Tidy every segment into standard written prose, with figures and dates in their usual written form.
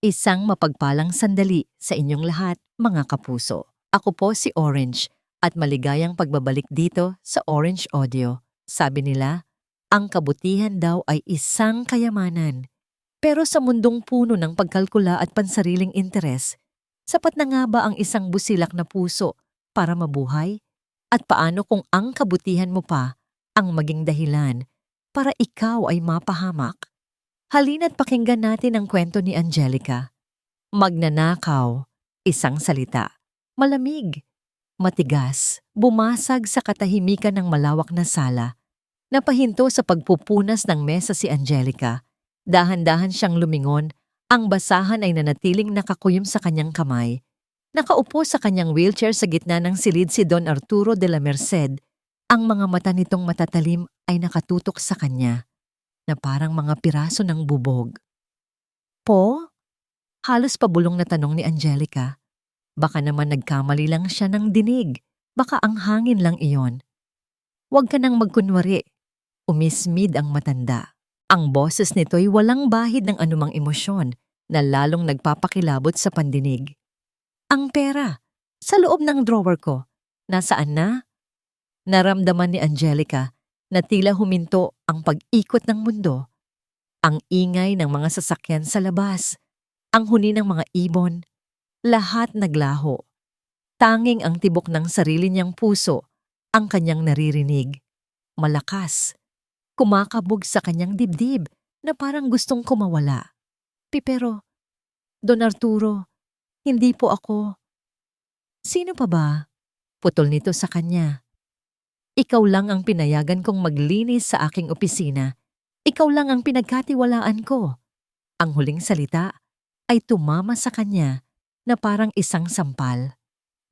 Isang mapagpalang sandali sa inyong lahat, mga kapuso. Ako po si Orange at maligayang pagbabalik dito sa Orange Audio. Sabi nila, ang kabutihan daw ay isang kayamanan. Pero sa mundong puno ng pagkalkula at pansariling interes, sapat na nga ba ang isang busilak na puso para mabuhay? At paano kung ang kabutihan mo pa ang maging dahilan para ikaw ay mapahamak? Halina't pakinggan natin ang kwento ni Angelica. Magnanakaw, isang salita. Malamig, matigas, bumasag sa katahimikan ng malawak na sala. Napahinto sa pagpupunas ng mesa si Angelica. Dahan-dahan siyang lumingon, ang basahan ay nanatiling nakakuyom sa kanyang kamay. Nakaupo sa kanyang wheelchair sa gitna ng silid si Don Arturo de la Merced. Ang mga mata nitong matatalim ay nakatutok sa kanya, na parang mga piraso ng bubog. Po? Halos pabulong na tanong ni Angelica. Baka naman nagkamali lang siya ng dinig. Baka ang hangin lang iyon. Huwag ka nang magkunwari. Umismid ang matanda. Ang boses nito'y walang bahid ng anumang emosyon na lalong nagpapakilabot sa pandinig. Ang pera, sa loob ng drawer ko. Nasaan na? Naramdaman ni Angelica na tila huminto ang pag-ikot ng mundo. Ang ingay ng mga sasakyan sa labas, ang huni ng mga ibon, lahat naglaho. Tanging ang tibok ng sarili niyang puso ang kanyang naririnig. Malakas, kumakabog sa kanyang dibdib na parang gustong kumawala. Pero, Don Arturo, hindi po ako. Sino pa ba? Putol nito sa kanya. Ikaw lang ang pinayagan kong maglinis sa aking opisina. Ikaw lang ang pinagkatiwalaan ko. Ang huling salita ay tumama sa kanya na parang isang sampal.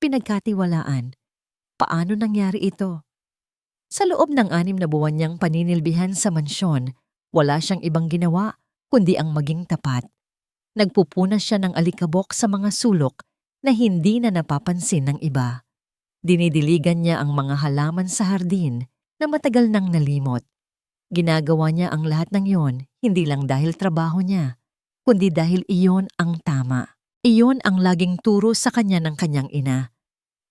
Pinagkatiwalaan. Paano nangyari ito? Sa loob ng 6 na buwan niyang paninilbihan sa mansyon, wala siyang ibang ginawa kundi ang maging tapat. Nagpupunas siya ng alikabok sa mga sulok na hindi na napapansin ng iba. Dinidiligan niya ang mga halaman sa hardin na matagal nang nalimot. Ginagawa niya ang lahat ng iyon hindi lang dahil trabaho niya, kundi dahil iyon ang tama. Iyon ang laging turo sa kanya ng kanyang ina.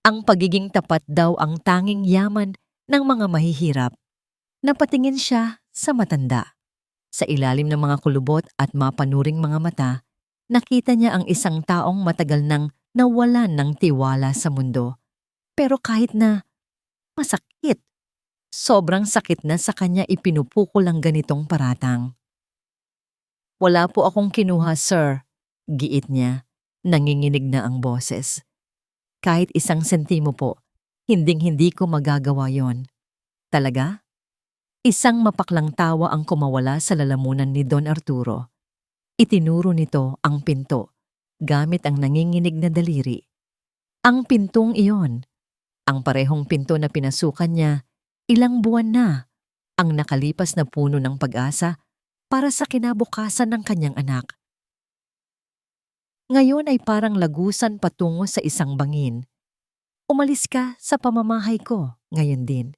Ang pagiging tapat daw ang tanging yaman ng mga mahihirap. Napatingin siya sa matanda. Sa ilalim ng mga kulubot at mapanuring mga mata, nakita niya ang isang taong matagal nang nawalan ng tiwala sa mundo. Pero kahit na masakit, sobrang sakit na sa kanya ipinupukol ang ganitong paratang. Wala po akong kinuha, sir, giit niya. Nanginginig na ang boses. Kahit 1 sentimo po, hinding-hindi ko magagawa yon. Talaga? Isang mapaklang tawa ang kumawala sa lalamunan ni Don Arturo. Itinuro nito ang pinto, gamit ang nanginginig na daliri. Ang pintong iyon, ang parehong pinto na pinasukan niya, ilang buwan na ang nakalipas na puno ng pag-asa para sa kinabukasan ng kanyang anak. Ngayon ay parang lagusan patungo sa isang bangin. Umalis ka sa pamamahay ko ngayon din.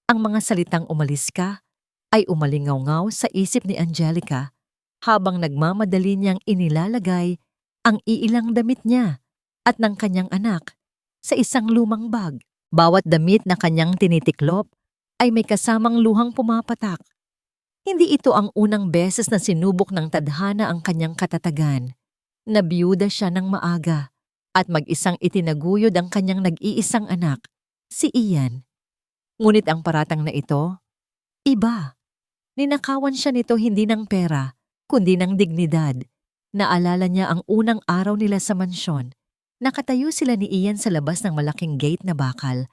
Ang mga salitang umalis ka ay umalingaw-ngaw sa isip ni Angelica habang nagmamadali niyang inilalagay ang iilang damit niya at ng kanyang anak sa isang lumang bag. Bawat damit na kanyang tinitiklop ay may kasamang luhang pumapatak. Hindi ito ang unang beses na sinubok ng tadhana ang kanyang katatagan. Nabiyuda siya ng maaga at mag-isang itinaguyod ang kanyang nag-iisang anak, si Ian. Ngunit ang paratang na ito, iba. Ninakawan siya nito hindi ng pera, kundi ng dignidad. Naalala niya ang unang araw nila sa mansyon. Nakatayo sila ni Ian sa labas ng malaking gate na bakal.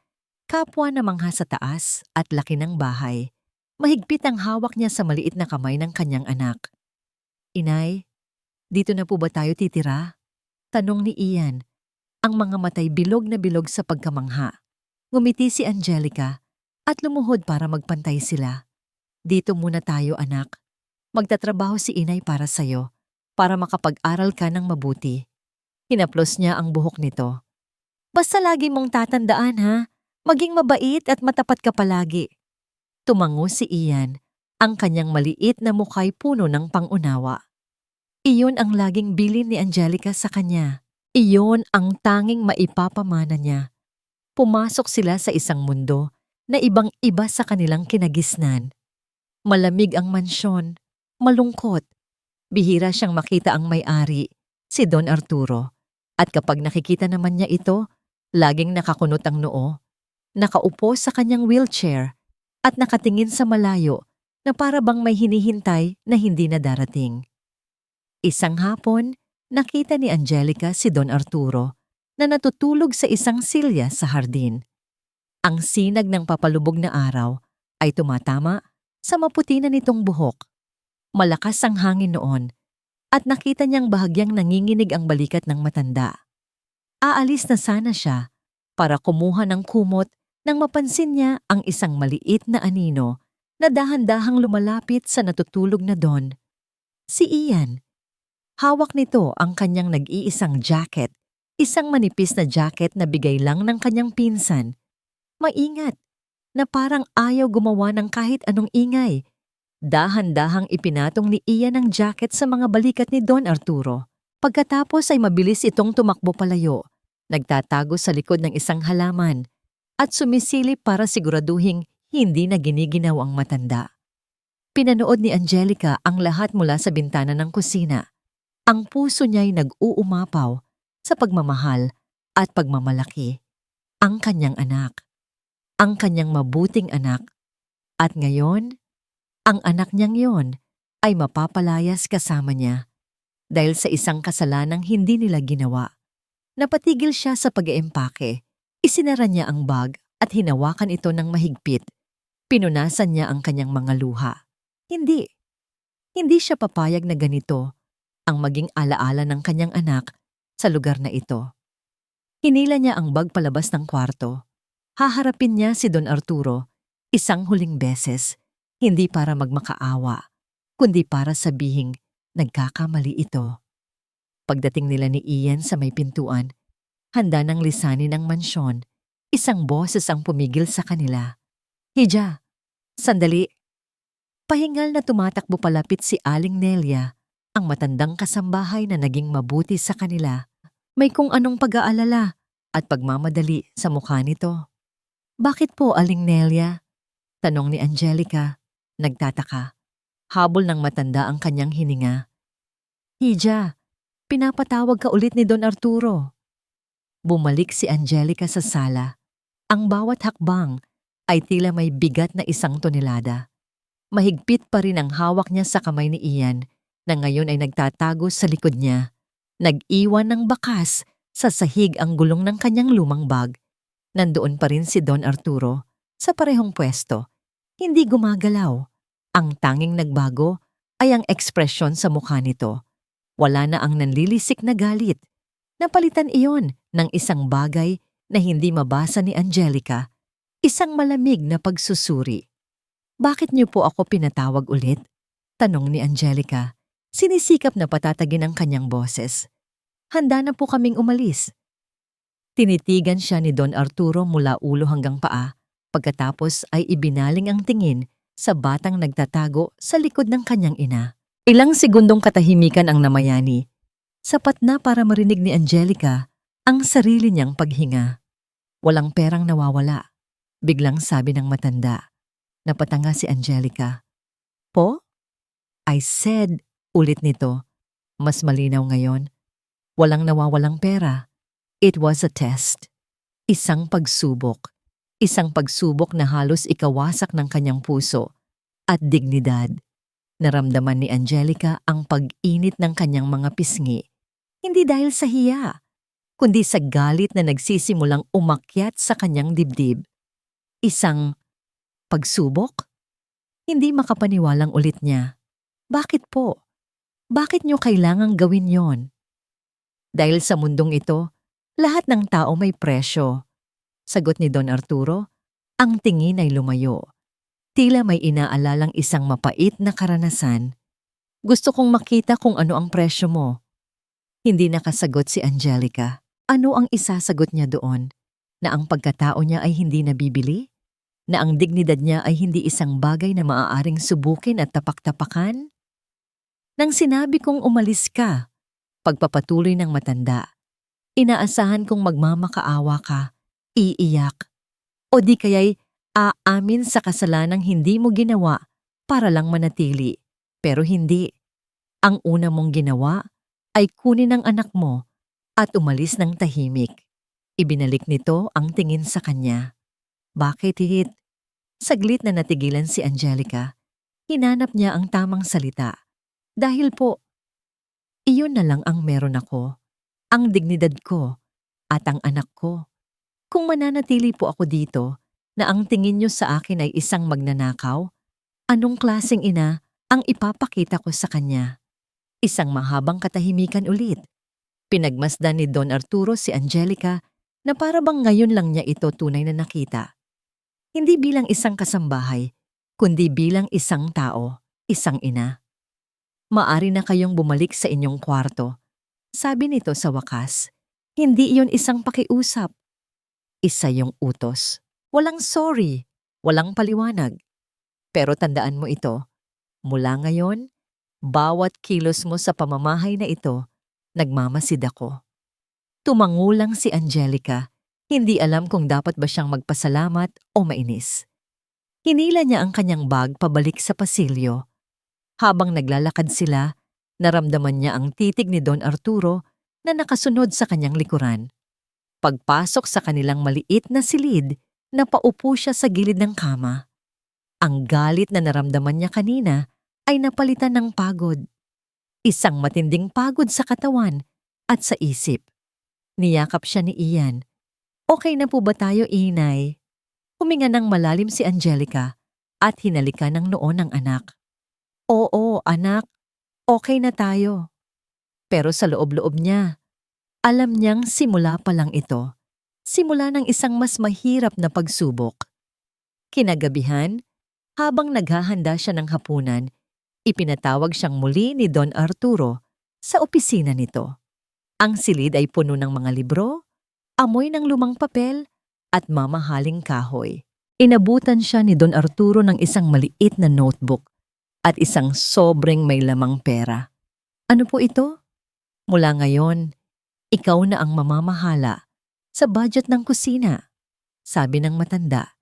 Kapwa na mangha sa taas at laki ng bahay. Mahigpit ang hawak niya sa maliit na kamay ng kanyang anak. Inay, dito na po ba tayo titira? Tanong ni Ian. Ang mga matay bilog na bilog sa pagkamangha. Ngumiti si Angelica at lumuhod para magpantay sila. Dito muna tayo, anak. Magtatrabaho si inay para sa'yo, para makapag-aral ka ng mabuti. Hinaplos niya ang buhok nito. Basta lagi mong tatandaan, ha? Maging mabait at matapat ka palagi. Tumango si Ian. Ang kanyang maliit na mukha'y puno ng pangunawa. Iyon ang laging bilin ni Angelica sa kanya. Iyon ang tanging maipapamana niya. Pumasok sila sa isang mundo na ibang-iba sa kanilang kinagisnan. Malamig ang mansyon, malungkot. Bihira siyang makita ang may-ari, si Don Arturo. At kapag nakikita naman niya ito, laging nakakunot ang noo, nakaupo sa kanyang wheelchair at nakatingin sa malayo na para bang may hinihintay na hindi na darating. Isang hapon, nakita ni Angelica si Don Arturo na natutulog sa isang silya sa hardin. Ang sinag ng papalubog na araw ay tumatama sa maputi na nitong buhok. Malakas ang hangin noon at nakita niyang bahagyang nanginginig ang balikat ng matanda. Aalis na sana siya para kumuha ng kumot nang mapansin niya ang isang maliit na anino na dahan-dahang lumalapit sa natutulog na Don. Si Ian. Hawak nito ang kanyang nag-iisang jacket, isang manipis na jacket na bigay lang ng kanyang pinsan. Maingat, na parang ayaw gumawa ng kahit anong ingay. Dahan-dahang ipinatong ni Ian ang jacket sa mga balikat ni Don Arturo. Pagkatapos ay mabilis itong tumakbo palayo, nagtatago sa likod ng isang halaman, at sumisilip para siguraduhing hindi na giniginaw ang matanda. Pinanood ni Angelica ang lahat mula sa bintana ng kusina. Ang puso niya'y nag-uumapaw sa pagmamahal at pagmamalaki. Ang kanyang anak. Ang kanyang mabuting anak. At ngayon, ang anak niyang yon ay mapapalayas kasama niya dahil sa isang kasalanang hindi nila ginawa. Napatigil siya sa pag-eempake. Isinara niya ang bag at hinawakan ito ng mahigpit. Pinunasan niya ang kanyang mga luha. Hindi siya papayag na ganito ang maging alaala ng kanyang anak sa lugar na ito. Hinila niya ang bag palabas ng kwarto. Haharapin niya si Don Arturo isang huling beses, hindi para magmakaawa, kundi para sabihing nagkakamali ito. Pagdating nila ni Ian sa may pintuan, handa ng lisanin ang mansyon, isang boses ang pumigil sa kanila. Hija, sandali. Pahingal na tumatakbo palapit si Aling Nelia, ang matandang kasambahay na naging mabuti sa kanila. May kung anong pag-aalala at pagmamadali sa mukha nito. Bakit po, Aling Nelia? Tanong ni Angelica, nagtataka. Habol ng matanda ang kanyang hininga. Hija, pinapatawag ka ulit ni Don Arturo. Bumalik si Angelica sa sala. Ang bawat hakbang ay tila may bigat na 1 tonelada. Mahigpit pa rin ang hawak niya sa kamay ni Ian na ngayon ay nagtatago sa likod niya. Nag-iwan ng bakas sa sahig ang gulong ng kanyang lumang bag. Nandoon pa rin si Don Arturo sa parehong pwesto. Hindi gumagalaw. Ang tanging nagbago ay ang ekspresyon sa mukha nito. Wala na ang nanlilisik na galit. Napalitan iyon ng isang bagay na hindi mabasa ni Angelica. Isang malamig na pagsusuri. Bakit niyo po ako pinatawag ulit? Tanong ni Angelica. Sinisikap na patatagin ang kanyang boses. Handa na po kaming umalis. Tinitigan siya ni Don Arturo mula ulo hanggang paa. Pagkatapos ay ibinaling ang tingin sa batang nagtatago sa likod ng kanyang ina. Ilang segundong katahimikan ang namayani. Sapat na para marinig ni Angelica ang sarili niyang paghinga. Walang perang nawawala. Biglang sabi ng matanda. Napatanga si Angelica. Po? I said, ulit nito. Mas malinaw ngayon. Walang nawawalang pera. It was a test. Isang pagsubok. Isang pagsubok na halos ikawasak ng kanyang puso at dignidad. Naramdaman ni Angelica ang pag-init ng kanyang mga pisngi. Hindi dahil sa hiya, kundi sa galit na nagsisimulang umakyat sa kanyang dibdib. Isang pagsubok? Hindi makapaniwalang ulit niya. Bakit po? Bakit niyo kailangang gawin yon? Dahil sa mundong ito, lahat ng tao may presyo. Sagot ni Don Arturo, ang tingin ay lumayo. Tila may inaalalang isang mapait na karanasan. Gusto kong makita kung ano ang presyo mo. Hindi nakasagot si Angelica. Ano ang isasagot niya doon? Na ang pagkatao niya ay hindi nabibili? Na ang dignidad niya ay hindi isang bagay na maaaring subukin at tapak-tapakan? Nang sinabi kong umalis ka, pagpapatuloy ng matanda, inaasahan kong magmamakaawa ka, iiyak, o di kaya'y aamin sa kasalanang hindi mo ginawa para lang manatili. Pero hindi. Ang una mong ginawa ay kunin ang anak mo at umalis ng tahimik. Ibinalik nito ang tingin sa kanya. Bakit, hihit? Saglit na natigilan si Angelica. Hinanap niya ang tamang salita. Dahil po, iyon na lang ang meron ako, ang dignidad ko at ang anak ko. Kung mananatili po ako dito na ang tingin niyo sa akin ay isang magnanakaw, anong klaseng ina ang ipapakita ko sa kanya? Isang mahabang katahimikan ulit. Pinagmasdan ni Don Arturo si Angelica na para bang ngayon lang niya ito tunay na nakita. Hindi bilang isang kasambahay, kundi bilang isang tao, isang ina. Maari na kayong bumalik sa inyong kwarto. Sabi nito sa wakas, hindi iyon isang pakiusap. Isa yung utos. Walang sorry, walang paliwanag. Pero tandaan mo ito, mula ngayon, bawat kilos mo sa pamamahay na ito, nagmamasid ako. Tumangulang si Angelica, hindi alam kung dapat ba siyang magpasalamat o mainis. Hinila niya ang kanyang bag pabalik sa pasilyo. Habang naglalakad sila, naramdaman niya ang titig ni Don Arturo na nakasunod sa kanyang likuran. Pagpasok sa kanilang maliit na silid, napaupo siya sa gilid ng kama. Ang galit na naramdaman niya kanina ay napalitan ng pagod. Isang matinding pagod sa katawan at sa isip. Niyakap siya ni Ian. Okay na po ba tayo, inay? Huminga ng malalim si Angelica at hinalikan ng noo ng anak. Oo, anak. Okay na tayo. Pero sa loob-loob niya, alam niyang simula pa lang ito. Simula ng isang mas mahirap na pagsubok. Kinagabihan, habang naghahanda siya ng hapunan, ipinatawag siyang muli ni Don Arturo sa opisina nito. Ang silid ay puno ng mga libro, amoy ng lumang papel, at mamahaling kahoy. Inabutan siya ni Don Arturo ng isang maliit na notebook at isang sobrang may lamang pera. Ano po ito? Mula ngayon, ikaw na ang mamamahala sa budget ng kusina, sabi ng matanda,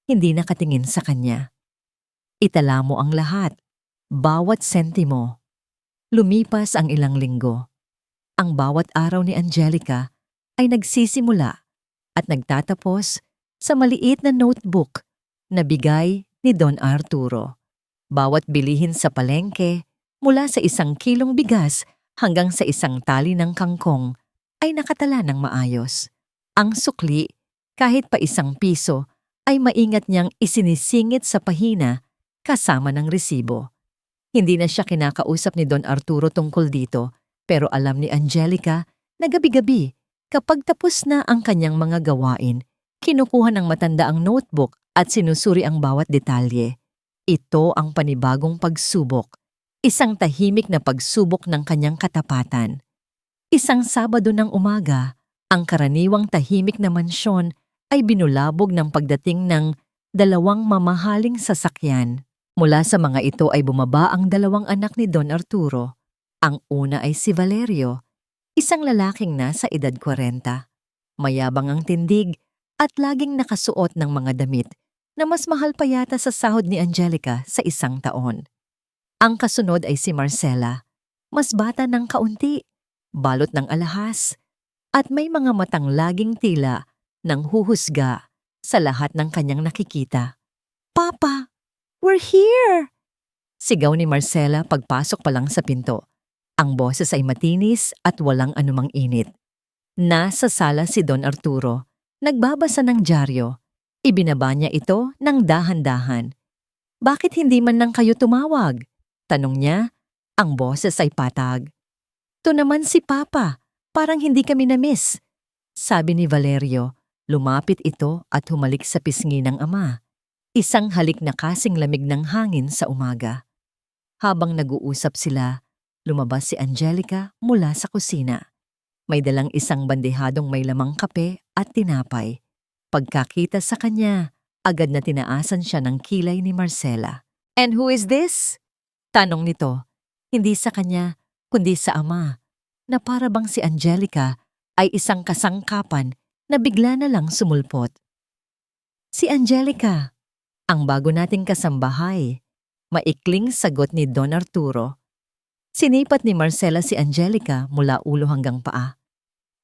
hindi nakatingin sa kanya. Itala mo ang lahat, bawat sentimo. Lumipas ang ilang linggo. Ang bawat araw ni Angelica ay nagsisimula at nagtatapos sa maliit na notebook na bigay ni Don Arturo. Bawat bilihin sa palengke, mula sa 1 kilong bigas hanggang sa 1 tali ng kangkong, ay nakatala ng maayos. Ang sukli, kahit pa 1 piso, ay maingat niyang isinisingit sa pahina kasama ng resibo. Hindi na siya kinakausap ni Don Arturo tungkol dito, pero alam ni Angelica na gabi-gabi, kapag tapos na ang kanyang mga gawain, kinukuha ng matanda ang notebook at sinusuri ang bawat detalye. Ito ang panibagong pagsubok, isang tahimik na pagsubok ng kanyang katapatan. Isang Sabado ng umaga, ang karaniwang tahimik na mansyon ay binulabog ng pagdating ng 2 mamahaling sasakyan. Mula sa mga ito ay bumaba ang 2 anak ni Don Arturo. Ang una ay si Valerio, isang lalaking nasa edad 40. Mayabang ang tindig at laging nakasuot ng mga damit na mas mahal pa yata sa sahod ni Angelica sa 1 taon. Ang kasunod ay si Marcela, mas bata ng kaunti, balot ng alahas, at may mga matang laging tila ng huhusga sa lahat ng kanyang nakikita. Papa! We're here! Sigaw ni Marcela pagpasok pa lang sa pinto. Ang boses ay matinis at walang anumang init. Nasa sala si Don Arturo, nagbabasa ng dyaryo. Ibinaba niya ito ng dahan-dahan. Bakit hindi man lang kayo tumawag? Tanong niya. Ang boses ay patag. To naman si Papa, parang hindi kami na-miss. Sabi ni Valerio, lumapit ito at humalik sa pisngi ng ama. Isang halik na kasing lamig ng hangin sa umaga. Habang nag-uusap sila, lumabas si Angelica mula sa kusina. May dalang isang bandehadong may lamang kape at tinapay. Pagkakita sa kanya, agad na tinaasan siya ng kilay ni Marcela. And who is this? Tanong nito. Hindi sa kanya, kundi sa ama, na para bang si Angelica ay isang kasangkapan na bigla na lang sumulpot. Si Angelica, ang bago nating kasambahay. Maikling sagot ni Don Arturo. Sinipat ni Marcela si Angelica mula ulo hanggang paa.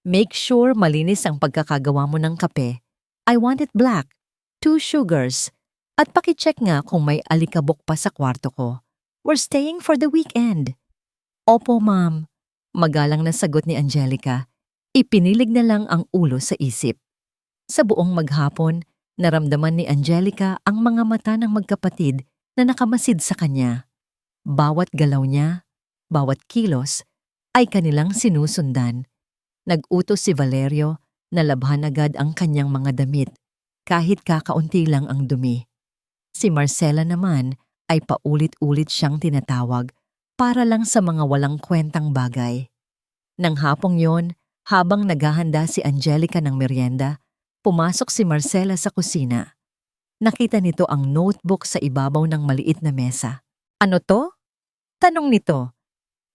Make sure malinis ang pagkakagawa mo ng kape. I want it black, 2 sugars. At pakicheck nga kung may alikabok pa sa kwarto ko. We're staying for the weekend. Opo, ma'am. Magalang na sagot ni Angelica. Ipinilig na lang ang ulo sa isip. Sa buong maghapon, naramdaman ni Angelica ang mga mata ng magkapatid na nakamasid sa kanya. Bawat galaw niya, bawat kilos, ay kanilang sinusundan. Nag-utos si Valerio na labhan agad ang kanyang mga damit, kahit kakaunti lang ang dumi. Si Marcela naman ay paulit-ulit siyang tinatawag para lang sa mga walang kwentang bagay. Nang hapong yon, habang naghahanda si Angelica ng merienda, pumasok si Marcela sa kusina. Nakita nito ang notebook sa ibabaw ng maliit na mesa. Ano to? Tanong nito.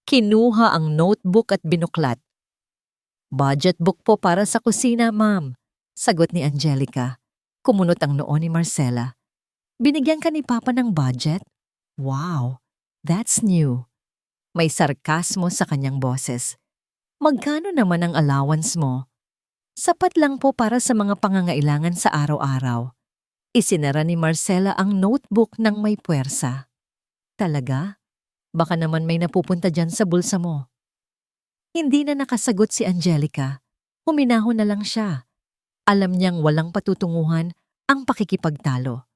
Kinuha ang notebook at binuklat. Budget book po para sa kusina, ma'am. Sagot ni Angelica. Kumunot ang noo ni Marcela. Binigyan ka ni Papa ng budget? Wow, that's new. May sarkasmo sa kanyang boses. Magkano naman ang allowance mo? Sapat lang po para sa mga pangangailangan sa araw-araw. Isinara ni Marcela ang notebook ng may puwersa. Talaga? Baka naman may napupunta dyan sa bulsa mo. Hindi na nakasagot si Angelica. Huminahon na lang siya. Alam niyang walang patutunguhan ang pakikipagtalo.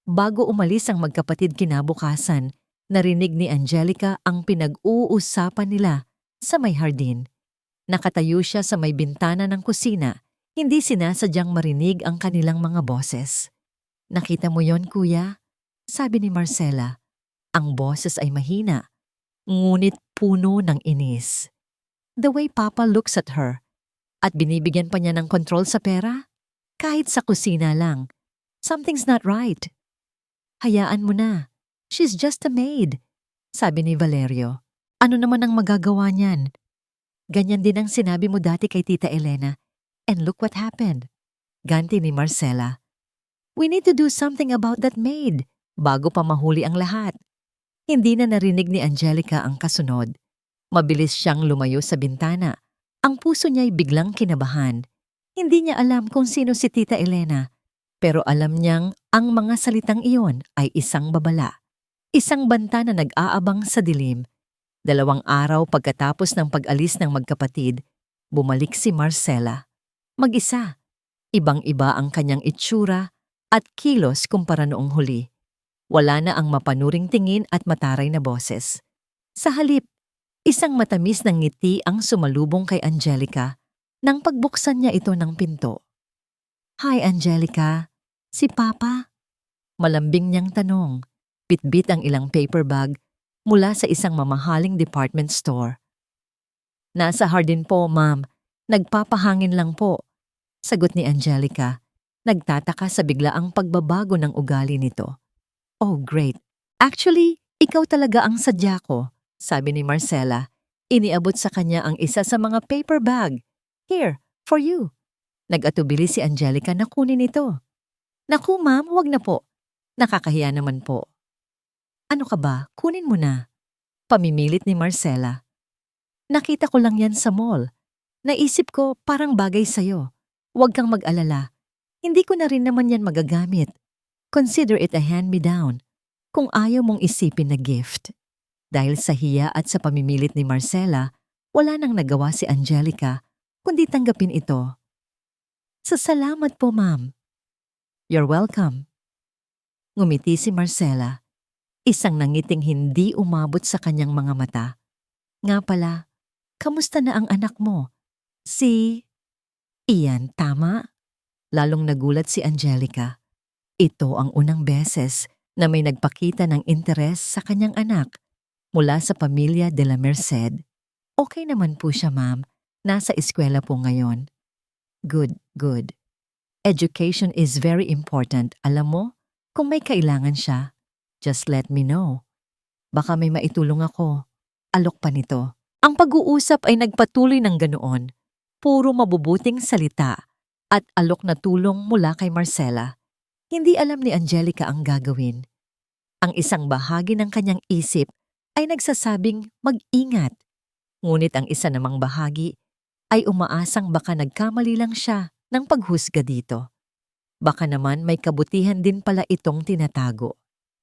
Bago umalis ang magkapatid kinabukasan, narinig ni Angelica ang pinag-uusapan nila sa may hardin. Nakatayo siya sa may bintana ng kusina, hindi sinasadyang marinig ang kanilang mga boses. Nakita mo yon, kuya? Sabi ni Marcela. Ang boses ay mahina, ngunit puno ng inis. The way Papa looks at her, at binibigyan pa niya ng kontrol sa pera? Kahit sa kusina lang. Something's not right. Hayaan mo na. She's just a maid, sabi ni Valerio. Ano naman ang magagawa niyan? Ganyan din ang sinabi mo dati kay Tita Elena. And look what happened. Ganti ni Marcela. We need to do something about that maid bago pa mahuli ang lahat. Hindi na narinig ni Angelica ang kasunod. Mabilis siyang lumayo sa bintana. Ang puso niya'y biglang kinabahan. Hindi niya alam kung sino si Tita Elena, pero alam niyang ang mga salitang iyon ay isang babala. Isang banta na nag-aabang sa dilim. 2 araw pagkatapos ng pag-alis ng magkapatid, bumalik si Marcela. Mag-isa. Ibang-iba ang kanyang itsura at kilos kumpara noong huli. Wala na ang mapanuring tingin at mataray na boses. Sa halip, isang matamis ng ngiti ang sumalubong kay Angelica nang pagbuksan niya ito ng pinto. Hi, Angelica. Si Papa? Malambing niyang tanong. Bitbit ang ilang paper bag mula sa isang mamahaling department store. Nasa hardin po, ma'am. Nagpapahangin lang po. Sagot ni Angelica. Nagtataka sa biglaang pagbabago ng ugali nito. Oh, great. Actually, ikaw talaga ang sadya ko, sabi ni Marcela. Iniabot sa kanya ang isa sa mga paper bag. Here, for you. Nag-atubili si Angelica na kunin ito. Naku, ma'am, wag na po. Nakakahiya naman po. Ano ka ba? Kunin mo na. Pamimilit ni Marcela. Nakita ko lang yan sa mall. Naisip ko parang bagay sa'yo. Huwag kang mag-alala. Hindi ko na rin naman yan magagamit. Consider it a hand-me-down kung ayaw mong isipin na gift. Dahil sa hiya at sa pamimilit ni Marcela, wala nang nagawa si Angelica kundi tanggapin ito. Salamat po, ma'am. You're welcome. Ngumiti si Marcela. Isang nangiting hindi umabot sa kanyang mga mata. Nga pala, kamusta na ang anak mo? Si Ian, tama? Lalong nagulat si Angelica. Ito ang unang beses na may nagpakita ng interes sa kanyang anak mula sa pamilya de la Merced. Okay naman po siya, ma'am. Nasa eskwela po ngayon. Good, good. Education is very important. Alam mo, kung may kailangan siya, just let me know. Baka may maitulong ako. alok pa nito. Ang pag-uusap ay nagpatuloy ng ganoon. Puro mabubuting salita at alok na tulong mula kay Marcela. Hindi alam ni Angelica ang gagawin. Ang isang bahagi ng kanyang isip ay nagsasabing mag-ingat. Ngunit ang isa namang bahagi ay umaasang baka nagkamali lang siya ng paghusga dito. Baka naman may kabutihan din pala itong tinatago.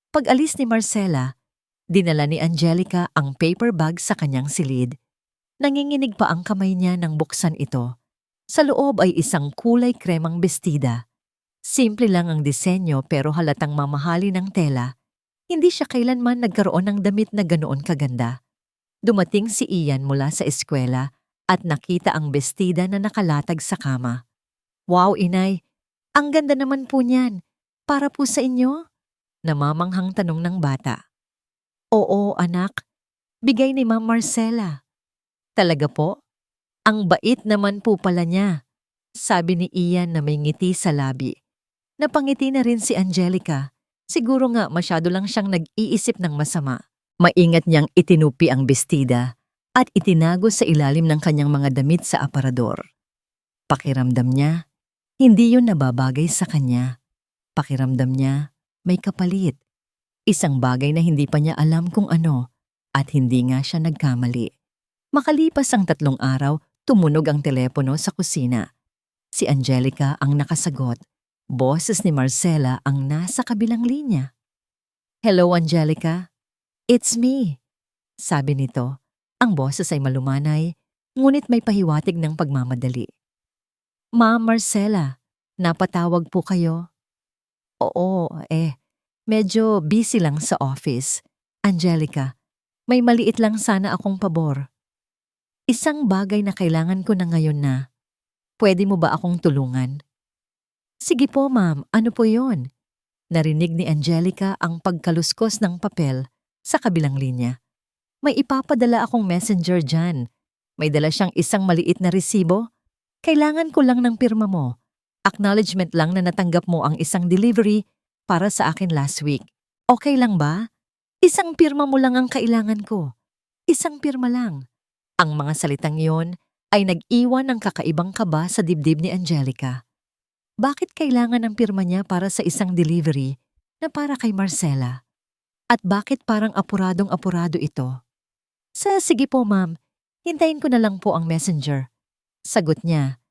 Pag-alis ni Marcela, dinala ni Angelica ang paper bag sa kanyang silid. Nanginginig pa ang kamay niya nang buksan ito. Sa loob ay isang kulay kremang bestida. Simple lang ang disenyo pero halatang mamahali ng tela. Hindi siya kailanman nagkaroon ng damit na ganoon kaganda. Dumating si Ian mula sa eskwela at nakita ang bestida na nakalatag sa kama. "Wow, inay! Ang ganda naman po niyan. Para po sa inyo?" Namamanghang tanong ng bata. "Oo, anak. Bigay ni Ma'am Marcela." "Talaga po? Ang bait naman po pala niya," sabi ni Ian na may ngiti sa labi. Napangiti na rin si Angelica. Siguro nga masyado lang siyang nag-iisip ng masama. Maingat niyang itinupi ang bestida at itinago sa ilalim ng kanyang mga damit sa aparador. Pakiramdam niya, hindi yun nababagay sa kanya. Pakiramdam niya, may kapalit. Isang bagay na hindi pa niya alam kung ano at hindi nga siya nagkamali. Makalipas ang 3 araw, tumunog ang telepono sa kusina. Si Angelica ang nakasagot. Boses ni Marcela ang nasa kabilang linya. "Hello, Angelica. It's me," sabi nito. Ang boses ay malumanay, ngunit may pahiwatig ng pagmamadali. "Ma'am Marcela, napatawag po kayo?" "Oo, medyo busy lang sa office. Angelica, may maliit lang sana akong pabor. Isang bagay na kailangan ko na ngayon na. Pwede mo ba akong tulungan?" "Sige po, ma'am. Ano po yon?" Narinig ni Angelica ang pagkaluskos ng papel sa kabilang linya. "May ipapadala akong messenger dyan. May dala siyang isang maliit na resibo. Kailangan ko lang ng pirma mo. Acknowledgement lang na natanggap mo ang isang delivery para sa akin last week. Okay lang ba? Isang pirma mo lang ang kailangan ko. Isang pirma lang." Ang mga salitang iyon ay nag-iwan ng kakaibang kaba sa dibdib ni Angelica. Bakit kailangan ng pirma niya para sa isang delivery na para kay Marcela? At bakit parang apuradong-apurado ito? Sige po, ma'am. Hintayin ko na lang po ang messenger." Sagot niya,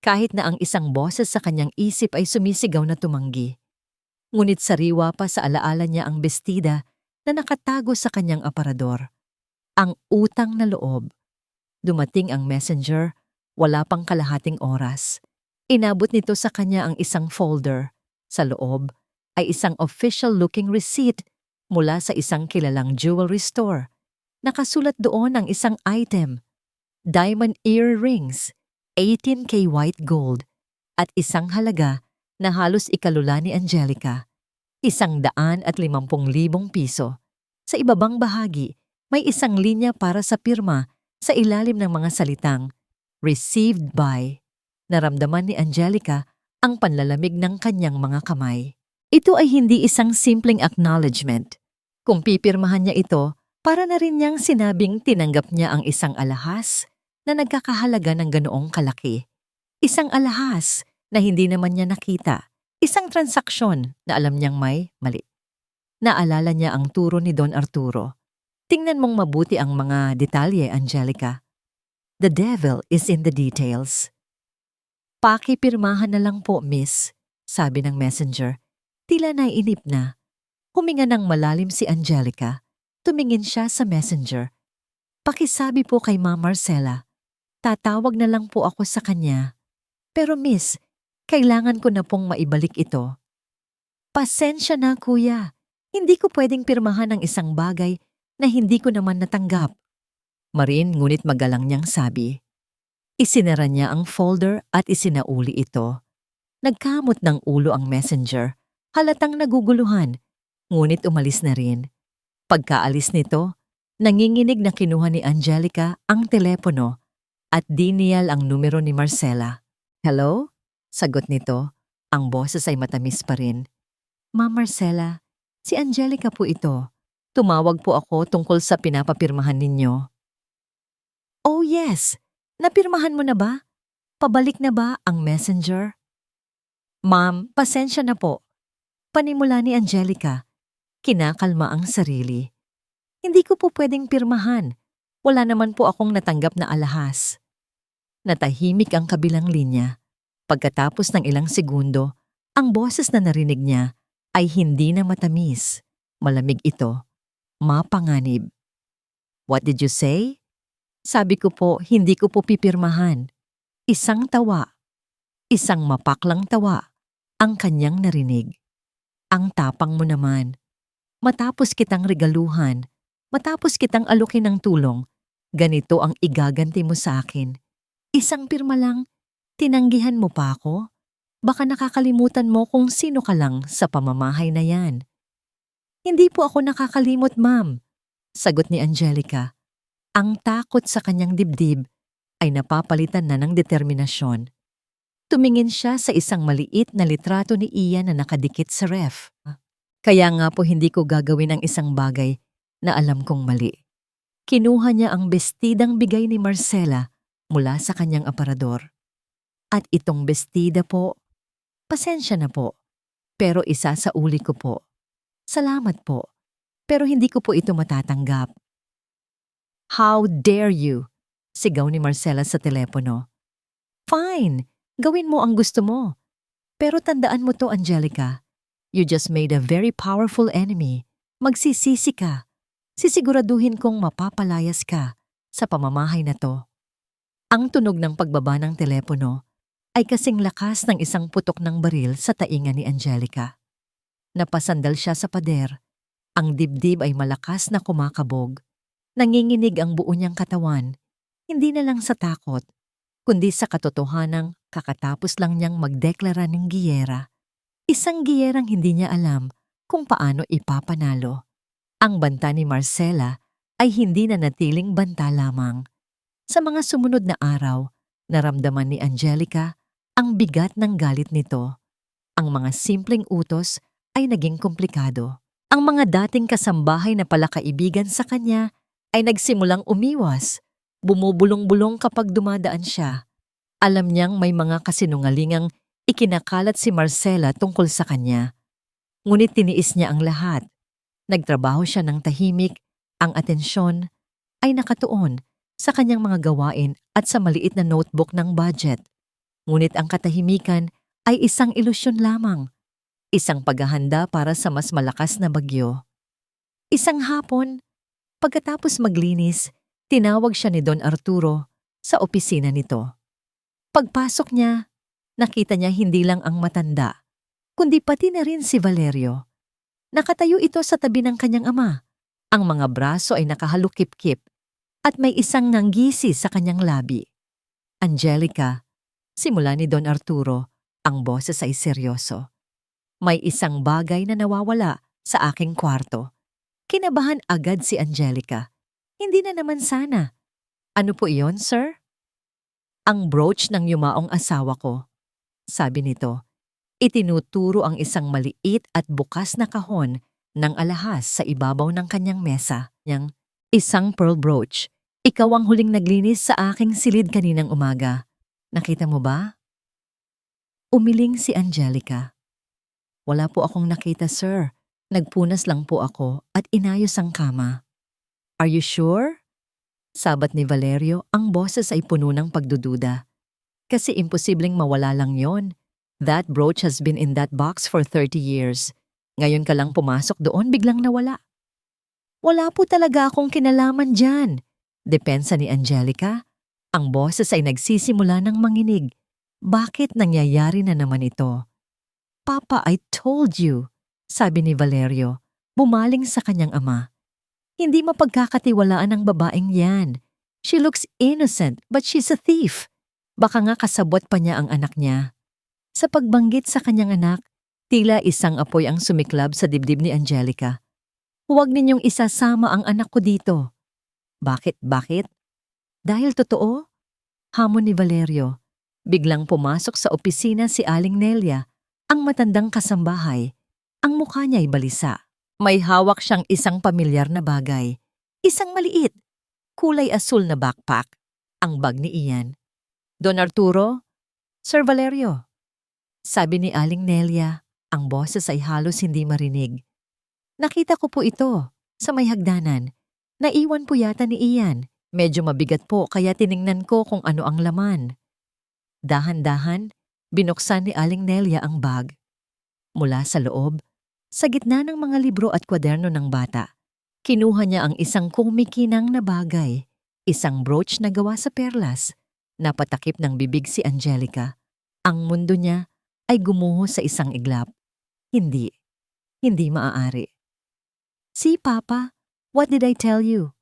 kahit na ang isang boses sa kanyang isip ay sumisigaw na tumanggi. Ngunit sariwa pa sa alaala niya ang bestida na nakatago sa kanyang aparador. Ang utang na loob. Dumating ang messenger, wala pang kalahating oras. Inabot nito sa kanya ang isang folder. Sa loob ay isang official-looking receipt mula sa isang kilalang jewelry store. Nakasulat doon ang isang item, diamond earrings, 18K white gold, at isang halaga na halos ikalula ni Angelica, 150,000 piso. Sa ibabang bahagi, may isang linya para sa pirma sa ilalim ng mga salitang, "Received by." Naramdaman ni Angelica ang panlalamig ng kanyang mga kamay. Ito ay hindi isang simpleng acknowledgement. Kung pipirmahan niya ito, para na rin niyang sinabing tinanggap niya ang isang alahas na nagkakahalaga ng ganoong kalaki. Isang alahas na hindi naman niya nakita. Isang transaksyon na alam niyang may mali. Naalala niya ang turo ni Don Arturo. Tingnan mong mabuti ang mga detalye, Angelica. The devil is in the details. "Pakipirmahan na lang po, miss," sabi ng messenger. Tila naiinip na. Huminga ng malalim si Angelica. Tumingin siya sa messenger. "Pakisabi po kay Ma'am Marcela. Tatawag na lang po ako sa kanya. Pero miss, kailangan ko na pong maibalik ito." "Pasensya na, kuya. Hindi ko pwedeng pirmahan ang isang bagay na hindi ko naman natanggap." Marin ngunit magalang niyang sabi. Isinara niya ang folder at isinauli ito. Nagkamot ng ulo ang messenger, halatang naguguluhan, ngunit umalis na rin. Pagkaalis nito, nanginginig na kinuha ni Angelica ang telepono at diniyal ang numero ni Marcela. "Hello?" Sagot nito, ang boses ay matamis pa rin. "Ma'am Marcela, si Angelica po ito. Tumawag po ako tungkol sa pinapapirmahan ninyo. Oh yes, napirmahan mo na ba? Pabalik na ba ang messenger? Ma'am, pasensya na po. Panimula ni Angelica. Kinakalma ang sarili. Hindi ko po pwedeng pirmahan. Wala naman po akong natanggap na alahas. Natahimik ang kabilang linya. Pagkatapos ng ilang segundo, ang boses na narinig niya ay hindi na matamis. Malamig ito. Mapanganib. What did you say? Sabi ko po, hindi ko po pipirmahan. Isang tawa. Isang mapaklang tawa ang kanyang narinig. Ang tapang mo naman. Matapos kitang regaluhan, matapos kitang alukin ng tulong, ganito ang igaganti mo sa akin. Isang pirma lang, tinanggihan mo pa ako? Baka nakakalimutan mo kung sino ka lang sa pamamahay na yan. Hindi po ako nakakalimot, ma'am, sagot ni Angelica. Ang takot sa kanyang dibdib ay napapalitan na ng determinasyon. Tumingin siya sa isang maliit na litrato ni Ian na nakadikit sa ref. Kaya nga po hindi ko gagawin ang isang bagay na alam kong mali. Kinuha niya ang bestidang bigay ni Marcela mula sa kanyang aparador. At itong bestida po, pasensya na po, pero isa sa uli ko po. Salamat po, pero hindi ko po ito matatanggap. How dare you? Sigaw ni Marcela sa telepono. Fine, gawin mo ang gusto mo. Pero tandaan mo to, Angelica. You just made a very powerful enemy. Magsisisi ka. Sisiguraduhin kong mapapalayas ka sa pamamahay na to. Ang tunog ng pagbaba ng telepono ay kasing lakas ng isang putok ng baril sa tainga ni Angelica. Napasandal siya sa pader. Ang dibdib ay malakas na kumakabog. Nanginginig ang buo niyang katawan, hindi na lang sa takot, kundi sa katotohanang kakatapos lang niyang magdeklara ng giyera. Isang giyerang hindi niya alam kung paano ipapanalo. Ang banta ni Marcela ay hindi na natiling banta lamang. Sa mga sumunod na araw, naramdaman ni Angelica ang bigat ng galit nito. Ang mga simpleng utos ay naging komplikado. Ang mga dating kasambahay na palakaibigan sa kanya ay nagsimulang umiwas, bumubulong-bulong kapag dumadaan siya. Alam niyang may mga kasinungalingang ikinakalat si Marcela tungkol sa kanya. Ngunit tiniis niya ang lahat. Nagtrabaho siya ng tahimik, ang atensyon ay nakatuon sa kanyang mga gawain at sa maliit na notebook ng budget. Ngunit ang katahimikan ay isang ilusyon lamang, isang paghahanda para sa mas malakas na bagyo. Isang hapon, pagkatapos maglinis, tinawag siya ni Don Arturo sa opisina nito. Pagpasok niya, nakita niya hindi lang ang matanda, kundi pati na rin si Valerio. Nakatayo ito sa tabi ng kanyang ama. Ang mga braso ay nakahalukip-kip at may isang nanggisi sa kanyang labi. Angelica, simula ni Don Arturo, ang boses ay seryoso. May isang bagay na nawawala sa aking kwarto. Kinabahan agad si Angelica. Hindi na naman sana. Ano po iyon, sir? Ang brooch ng yumaong asawa ko. Sabi nito, itinuturo ang isang maliit at bukas na kahon ng alahas sa ibabaw ng kanyang mesa. Yang isang pearl brooch. Ikaw ang huling naglinis sa aking silid kaninang umaga. Nakita mo ba? Umiling si Angelica. Wala po akong nakita, sir. Nagpunas lang po ako at inayos ang kama. Are you sure? Sabat ni Valerio, ang boses ay puno ng pagdududa. Kasi imposibleng mawala lang yon. That brooch has been in that box for 30 years. Ngayon ka lang pumasok doon, biglang nawala. Wala po talaga akong kinalaman dyan. Depensa ni Angelica. Ang boses ay nagsisimula ng manginig. Bakit nangyayari na naman ito? Papa, I told you. Sabi ni Valerio, bumaling sa kanyang ama. Hindi mapagkakatiwalaan ang babaeng yan. She looks innocent, but she's a thief. Baka nga kasabot pa niya ang anak niya. Sa pagbanggit sa kanyang anak, tila isang apoy ang sumiklab sa dibdib ni Angelica. Huwag ninyong isasama ang anak ko dito. Bakit? Dahil totoo? Hamon ni Valerio. Biglang pumasok sa opisina si Aling Nelia, ang matandang kasambahay. Ang mukha niya ay balisa. May hawak siyang isang pamilyar na bagay. Isang maliit, kulay asul na backpack. Ang bag ni Ian. Don Arturo, Sir Valerio. Sabi ni Aling Nelia, ang boses ay halos hindi marinig. Nakita ko po ito, sa may hagdanan. Naiwan po yata ni Ian. Medyo mabigat po kaya tiningnan ko kung ano ang laman. Dahan-dahan, binuksan ni Aling Nelia ang bag. Mula sa loob, sa gitna ng mga libro at kwaderno ng bata, kinuha niya ang isang kumikinang na bagay, isang brooch na gawa sa perlas. Napatakip ng bibig si Angelica. Ang mundo niya ay gumuho sa isang iglap. Hindi maaari. "Si Papa, what did I tell you?"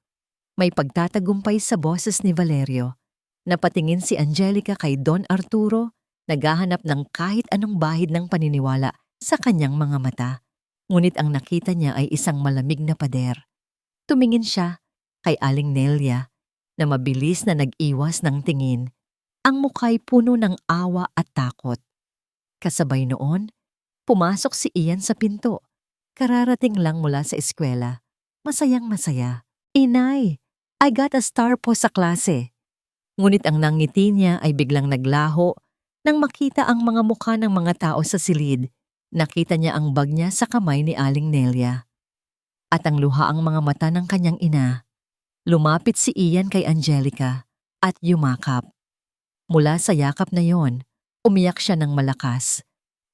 May pagtatagumpay sa boses ni Valerio. Napatingin si Angelica kay Don Arturo, naghahanap ng kahit anong bahid ng paniniwala sa kanyang mga mata. Ngunit ang nakita niya ay isang malamig na pader. Tumingin siya kay Aling Nelia na mabilis na nag-iwas ng tingin. Ang mukha'y puno ng awa at takot. Kasabay noon, pumasok si Ian sa pinto. Kararating lang mula sa eskwela. Masayang-masaya. "Inay, I got a star po sa klase." Ngunit ang nangiti niya ay biglang naglaho nang makita ang mga mukha ng mga tao sa silid. Nakita niya ang bag niya sa kamay ni Aling Nelia. At ang luha ang mga mata ng kanyang ina. Lumapit si Ian kay Angelica at yumakap. Mula sa yakap na yon, umiyak siya ng malakas.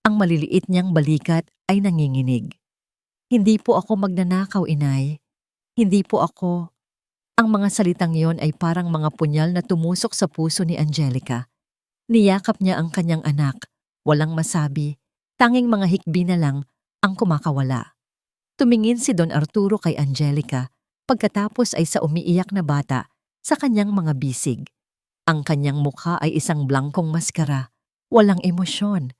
Ang maliliit niyang balikat ay nanginginig. "Hindi po ako magnanakaw, Inay. Hindi po ako." Ang mga salitang yon ay parang mga punyal na tumusok sa puso ni Angelica. Niyakap niya ang kanyang anak. Walang masabi. Tanging mga hikbi na lang ang kumakawala. Tumingin si Don Arturo kay Angelica, pagkatapos ay sa umiiyak na bata sa kanyang mga bisig. Ang kanyang mukha ay isang blangkong maskara, walang emosyon.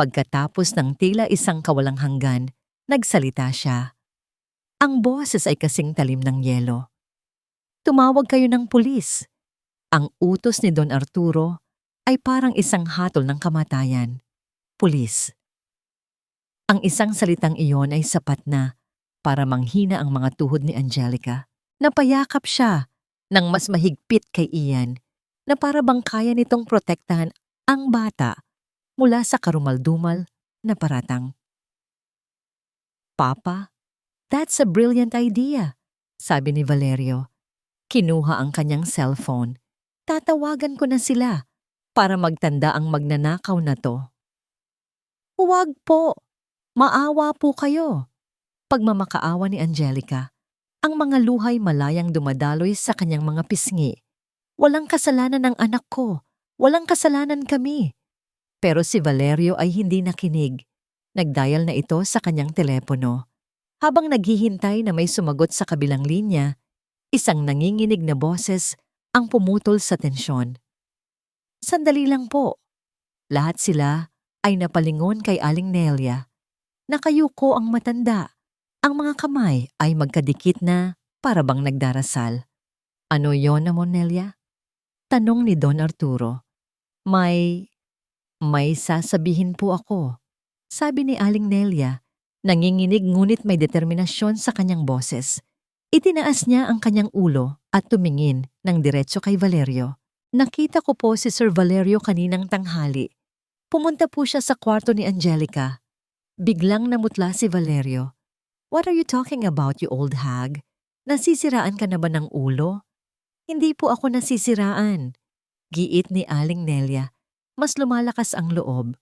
Pagkatapos ng tila isang kawalang hanggan, nagsalita siya. Ang boses ay kasing talim ng yelo. "Tumawag kayo ng pulis." Ang utos ni Don Arturo ay parang isang hatol ng kamatayan. Pulis. Ang isang salitang iyon ay sapat na para manghina ang mga tuhod ni Angelica. Napayakap siya ng mas mahigpit kay Ian na para bang kaya nitong protektahan ang bata mula sa karumaldumal na paratang. "Papa, that's a brilliant idea," sabi ni Valerio. Kinuha ang kanyang cellphone. "Tatawagan ko na sila para magtanda ang magnanakaw na to." "Huwag po. Maawa po kayo." Pagmamakaawa ni Angelica. Ang mga luhay malayang dumadaloy sa kanyang mga pisngi. "Walang kasalanan ng anak ko. Walang kasalanan kami." Pero si Valerio ay hindi nakinig. Nagdial na ito sa kanyang telepono. Habang naghihintay na may sumagot sa kabilang linya, isang nanginginig na boses ang pumutol sa tensyon. "Sandali lang po." Lahat sila ay napalingon kay Aling Nelia. Nakayuko ang matanda. Ang mga kamay ay magkadikit na para bang nagdarasal. "Ano yon na Nelia?" Tanong ni Don Arturo. May sasabihin po ako," sabi ni Aling Nelia. Nanginginig ngunit may determinasyon sa kanyang boses. Itinaas niya ang kanyang ulo at tumingin ng diretso kay Valerio. "Nakita ko po si Sir Valerio kaninang tanghali. Pumunta po siya sa kwarto ni Angelica." Biglang namutla si Valerio. "What are you talking about, you old hag? Nasisiraan ka na ba ng ulo?" "Hindi po ako nasisiraan," giit ni Aling Nelia. Mas lumalakas ang loob.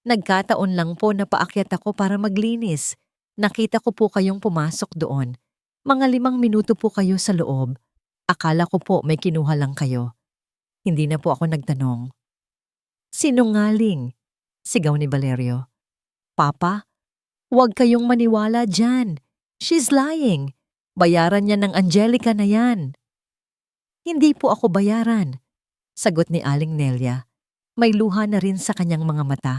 "Nagkataon lang po na paakyat ako para maglinis. Nakita ko po kayong pumasok doon. Mga 5 minuto po kayo sa loob. Akala ko po may kinuha lang kayo. Hindi na po ako nagtanong." "Sinungaling," sigaw ni Valerio. "Papa, huwag kayong maniwala dyan. She's lying. Bayaran niya ng Angelica na yan." "Hindi po ako bayaran," sagot ni Aling Nelia. May luha na rin sa kanyang mga mata.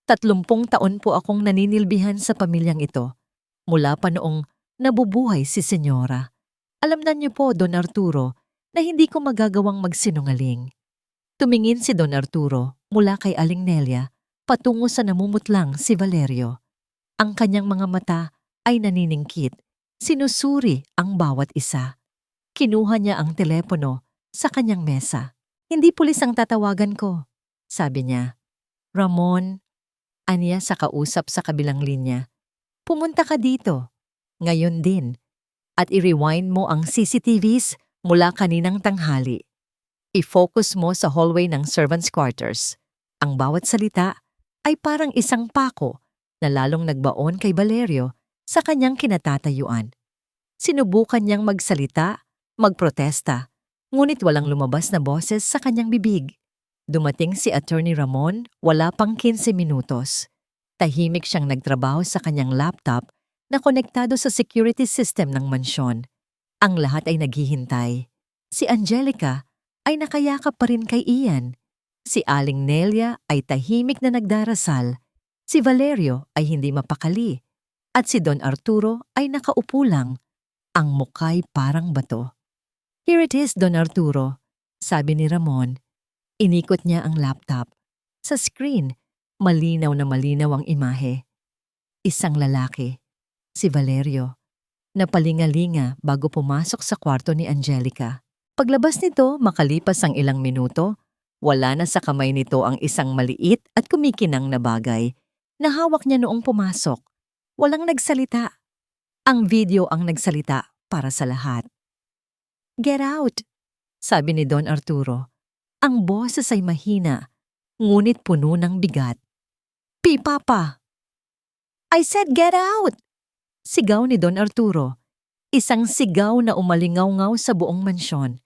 30 taon po akong naninilbihan sa pamilyang ito, mula pa noong nabubuhay si Senyora. Alam na niyo po, Don Arturo, na hindi ko magagawang magsinungaling." Tumingin si Don Arturo mula kay Aling Nelia patungo sa namumutlang si Valerio. Ang kanyang mga mata ay naniningkit. Sinusuri ang bawat isa. Kinuha niya ang telepono sa kanyang mesa. Hindi pulis ang tatawagan ko, sabi niya. Ramon, aniya sa kausap sa kabilang linya. Pumunta ka dito. Ngayon din. At i-rewind mo ang CCTVs mula kaninang tanghali. I-focus mo sa hallway ng servants' quarters. Ang bawat salita ay parang isang pako na lalong nagbaon kay Valerio sa kanyang kinatatayuan. Sinubukan niyang magsalita, magprotesta, ngunit walang lumabas na boses sa kanyang bibig. Dumating si Attorney Ramon, wala pang 15 minutos. Tahimik siyang nagtrabaho sa kanyang laptop na konektado sa security system ng mansyon. Ang lahat ay naghihintay. Si Angelica ay nakayakap pa rin kay Ian. Si Aling Nelia ay tahimik na nagdarasal. Si Valerio ay hindi mapakali. At si Don Arturo ay nakaupo lang. Ang muka'y parang bato. Here it is, Don Arturo, sabi ni Ramon. Inikot niya ang laptop. Sa screen, malinaw na malinaw ang imahe. Isang lalaki, si Valerio, napalingalinga bago pumasok sa kwarto ni Angelica. Paglabas nito, makalipas ang ilang minuto, wala na sa kamay nito ang isang maliit at kumikinang na bagay na hawak niya noong pumasok. Walang nagsalita. Ang video ang nagsalita para sa lahat. Get out, sabi ni Don Arturo. Ang boses ay mahina, ngunit puno ng bigat. Papa! I said get out! Sigaw ni Don Arturo. Isang sigaw na umalingaw-ngaw sa buong mansyon.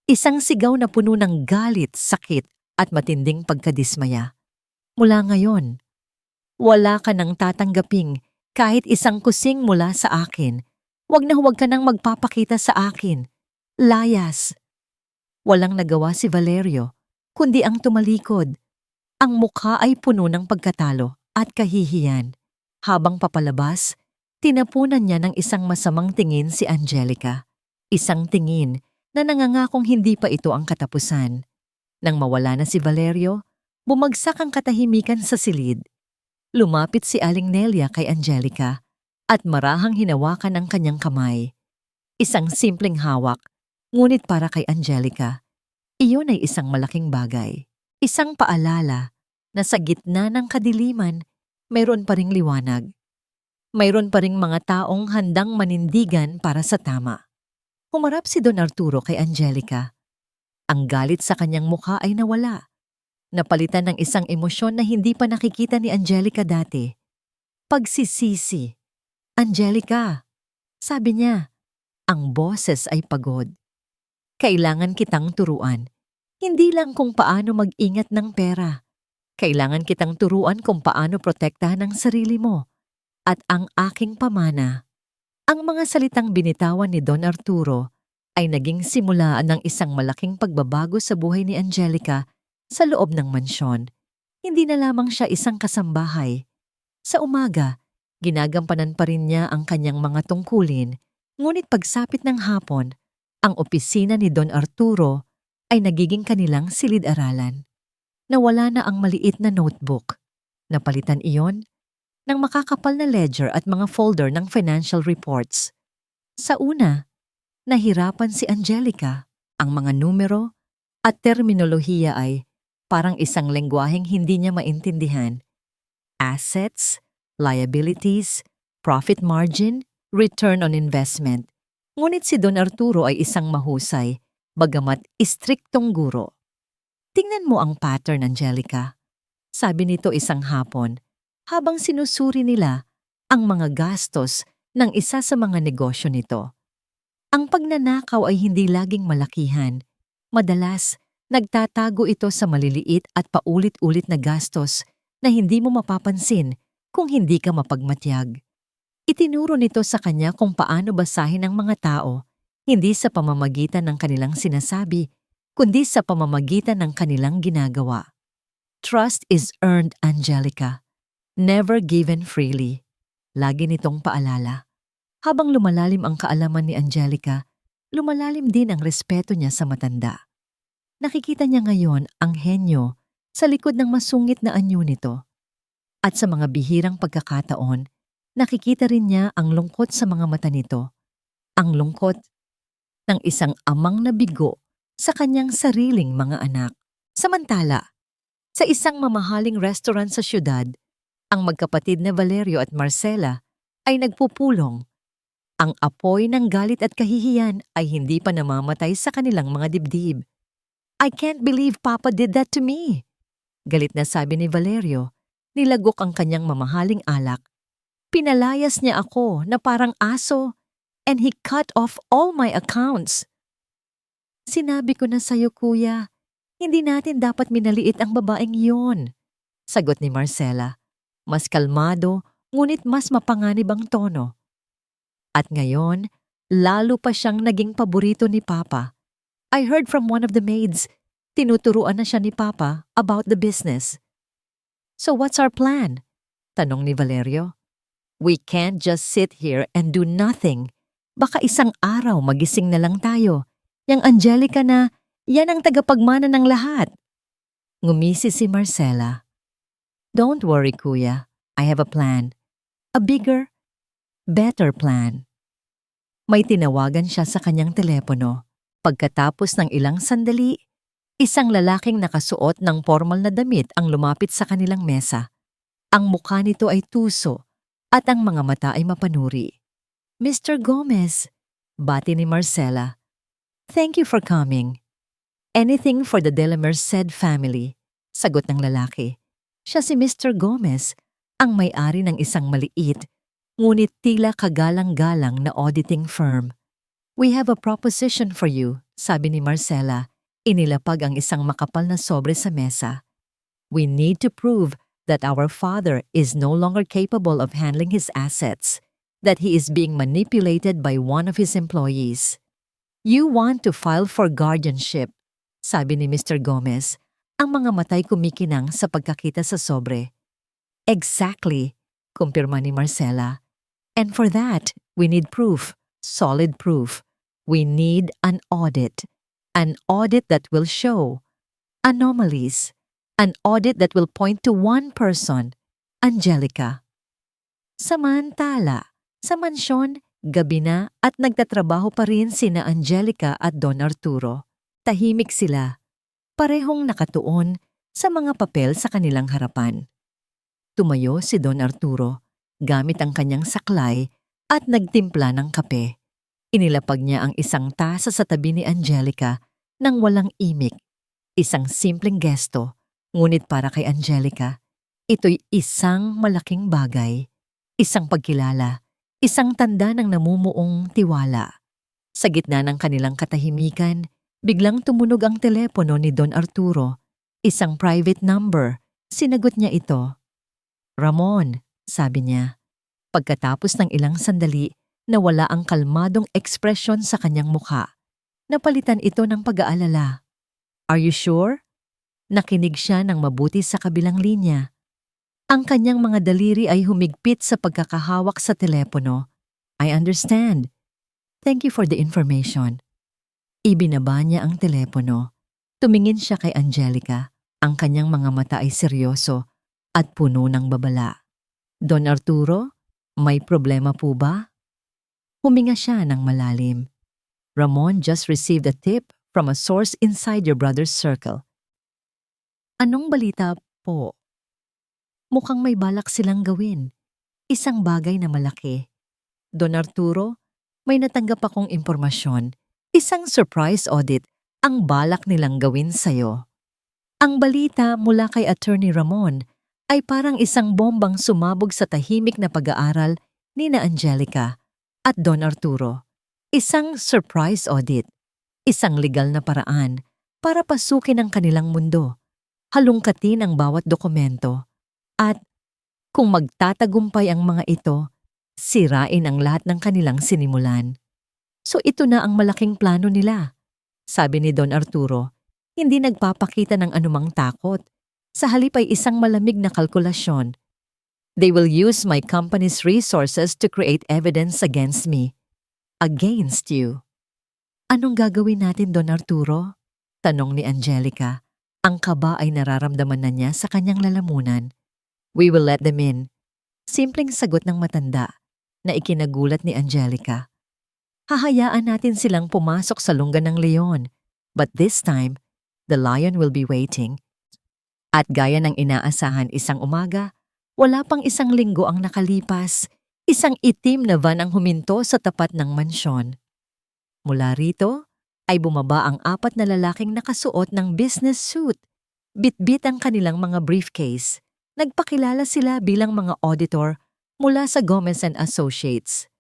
Isang sigaw na puno ng galit, sakit at matinding pagkadismaya. Mula ngayon, wala ka nang tatanggaping kahit isang kusing mula sa akin. Huwag na huwag ka nang magpapakita sa akin. Layas. Walang nagawa si Valerio, kundi ang tumalikod. Ang mukha ay puno ng pagkatalo at kahihiyan. Habang papalabas, tinapunan niya ng isang masamang tingin si Angelica. Isang tingin na nangangakong hindi pa ito ang katapusan. Nang mawala na si Valerio, bumagsak ang katahimikan sa silid. Lumapit si Aling Nelia kay Angelica at marahang hinawakan ang kanyang kamay. Isang simpleng hawak, ngunit para kay Angelica, iyon ay isang malaking bagay. Isang paalala na sa gitna ng kadiliman, mayroon pa ring liwanag. Mayroon pa ring mga taong handang manindigan para sa tama. Humarap si Don Arturo kay Angelica. Ang galit sa kanyang mukha ay nawala. Napalitan ng isang emosyon na hindi pa nakikita ni Angelica dati. Pagsisisi. Angelica, sabi niya, ang boses ay pagod. Kailangan kitang turuan. Hindi lang kung paano mag-ingat ng pera. Kailangan kitang turuan kung paano protektahan ang sarili mo. At ang aking pamana. Ang mga salitang binitawan ni Don Arturo ay naging simulaan ng isang malaking pagbabago sa buhay ni Angelica sa loob ng mansyon. Hindi na lamang siya isang kasambahay. Sa umaga, ginagampanan pa rin niya ang kanyang mga tungkulin, ngunit pagsapit ng hapon, ang opisina ni Don Arturo ay nagiging kanilang silid-aralan. Nawala na ang maliit na notebook. Napalitan iyon ng makakapal na ledger at mga folder ng financial reports. Sa una, nahirapan si Angelica. Ang mga numero at terminolohiya ay parang isang lengguwaheng hindi niya maintindihan. Assets, liabilities, profit margin, return on investment. Ngunit si Don Arturo ay isang mahusay, bagamat istriktong guro. Tingnan mo ang pattern, Angelica. Sabi nito isang hapon, habang sinusuri nila ang mga gastos ng isa sa mga negosyo nito. Ang pagnanakaw ay hindi laging malakihan. Madalas, nagtatago ito sa maliliit at paulit-ulit na gastos na hindi mo mapapansin kung hindi ka mapagmatyag. Itinuro nito sa kanya kung paano basahin ang mga tao, hindi sa pamamagitan ng kanilang sinasabi, kundi sa pamamagitan ng kanilang ginagawa. Trust is earned, Angelica. Never given freely. Lagi nitong paalala. Habang lumalalim ang kaalaman ni Angelica, lumalalim din ang respeto niya sa matanda. Nakikita niya ngayon ang henyo sa likod ng masungit na anyo nito. At sa mga bihirang pagkakataon, Nakikita rin niya ang lungkot sa mga mata nito, ang lungkot ng isang amang nabigo sa kanyang sariling mga anak. Samantala, sa isang mamahaling restaurant sa syudad, ang magkapatid na Valerio at Marcela ay nagpupulong. Ang apoy ng galit at kahihiyan ay hindi pa namamatay sa kanilang mga dibdib. "I can't believe Papa did that to me," galit na sabi ni Valerio. Nilagok ang kanyang mamahaling alak. "Pinalayas niya ako na parang aso, and he cut off all my accounts." "Sinabi ko na sa'yo, kuya, hindi natin dapat minaliit ang babaeng yon," sagot ni Marcela. Mas kalmado, ngunit mas mapanganib ang tono. At ngayon, lalo pa siyang naging paborito ni Papa. "I heard from one of the maids, tinuturuan na siya ni Papa about the business." "So what's our plan?" tanong ni Valerio. "We can't just sit here and do nothing. Baka isang araw magising na lang tayo. Yang Angelica na, yan ang tagapagmana ng lahat." Ngumisi si Marcela. "Don't worry, kuya. I have a plan. A bigger, better plan." May tinawagan siya sa kanyang telepono. Pagkatapos ng ilang sandali, isang lalaking nakasuot ng formal na damit ang lumapit sa kanilang mesa. Ang mukha nito ay tuso at ang mga mata ay mapanuri. "Mr. Gomez," bati ni Marcela. "Thank you for coming." "Anything for the De la Merced family," sagot ng lalaki. Siya si Mr. Gomez, ang may-ari ng isang maliit, ngunit tila kagalang-galang na auditing firm. "We have a proposition for you," sabi ni Marcela. Inilapag ang isang makapal na sobre sa mesa. "We need to prove that our father is no longer capable of handling his assets, that he is being manipulated by one of his employees. You want to file for guardianship," sabi ni Mr. Gomez. Ang mga matay kumikinang sa pagkakita sa sobre. "Exactly," kumpirma ni Marcela. "And for that, we need proof, solid proof. We need an audit that will show anomalies, an audit that will point to one person, Angelica." Samantala, sa mansyon, gabi na at nagtatrabaho pa rin sina Angelica at Don Arturo. Tahimik sila, parehong nakatuon sa mga papel sa kanilang harapan. Tumayo si Don Arturo gamit ang kanyang saklay at nagtimpla ng kape. Inilapag niya ang isang tasa sa tabi ni Angelica nang walang imik. Isang simpleng gesto, ngunit para kay Angelica, ito'y isang malaking bagay, isang pagkilala, isang tanda ng namumuong tiwala. Sa gitna ng kanilang katahimikan, biglang tumunog ang telepono ni Don Arturo. Isang private number. Sinagot niya ito. "Ramon," sabi niya. Pagkatapos ng ilang sandali, nawala ang kalmadong ekspresyon sa kanyang mukha. Napalitan ito ng pag-aalala. "Are you sure?" Nakinig siya ng mabuti sa kabilang linya. Ang kanyang mga daliri ay humigpit sa pagkakahawak sa telepono. "I understand. Thank you for the information." Ibinaba niya ang telepono. Tumingin siya kay Angelica. Ang kanyang mga mata ay seryoso at puno ng babala. "Don Arturo, may problema po ba?" Huminga siya ng malalim. "Ramon just received a tip from a source inside your brother's circle." "Anong balita po?" "Mukhang may balak silang gawin. Isang bagay na malaki. Don Arturo, may natanggap akong impormasyon. Isang surprise audit ang balak nilang gawin sa'yo." Ang balita mula kay Attorney Ramon ay parang isang bombang sumabog sa tahimik na pag-aaral ni na Angelica at Don Arturo. Isang surprise audit, isang legal na paraan para pasukin ang kanilang mundo, halungkatin ang bawat dokumento, at kung magtatagumpay ang mga ito, sirain ang lahat ng kanilang sinimulan. "So ito na ang malaking plano nila," sabi ni Don Arturo. Hindi nagpapakita ng anumang takot. Sa halip ay isang malamig na kalkulasyon. "They will use my company's resources to create evidence against me. Against you." "Anong gagawin natin, Don Arturo?" tanong ni Angelica. Ang kaba ay nararamdaman na niya sa kanyang lalamunan. "We will let them in. Simpleng sagot ng matanda na ikinagulat ni Angelica. Hahayaan natin silang pumasok sa lungga ng leon, but this time, the lion will be waiting. At gaya ng inaasahan isang umaga, wala pang isang linggo ang nakalipas, isang itim na van ang huminto sa tapat ng mansyon. Mula rito ay bumaba ang 4 na lalaking nakasuot ng business suit. Bitbit ang kanilang mga briefcase. Nagpakilala sila bilang mga auditor mula sa Gomez and Associates.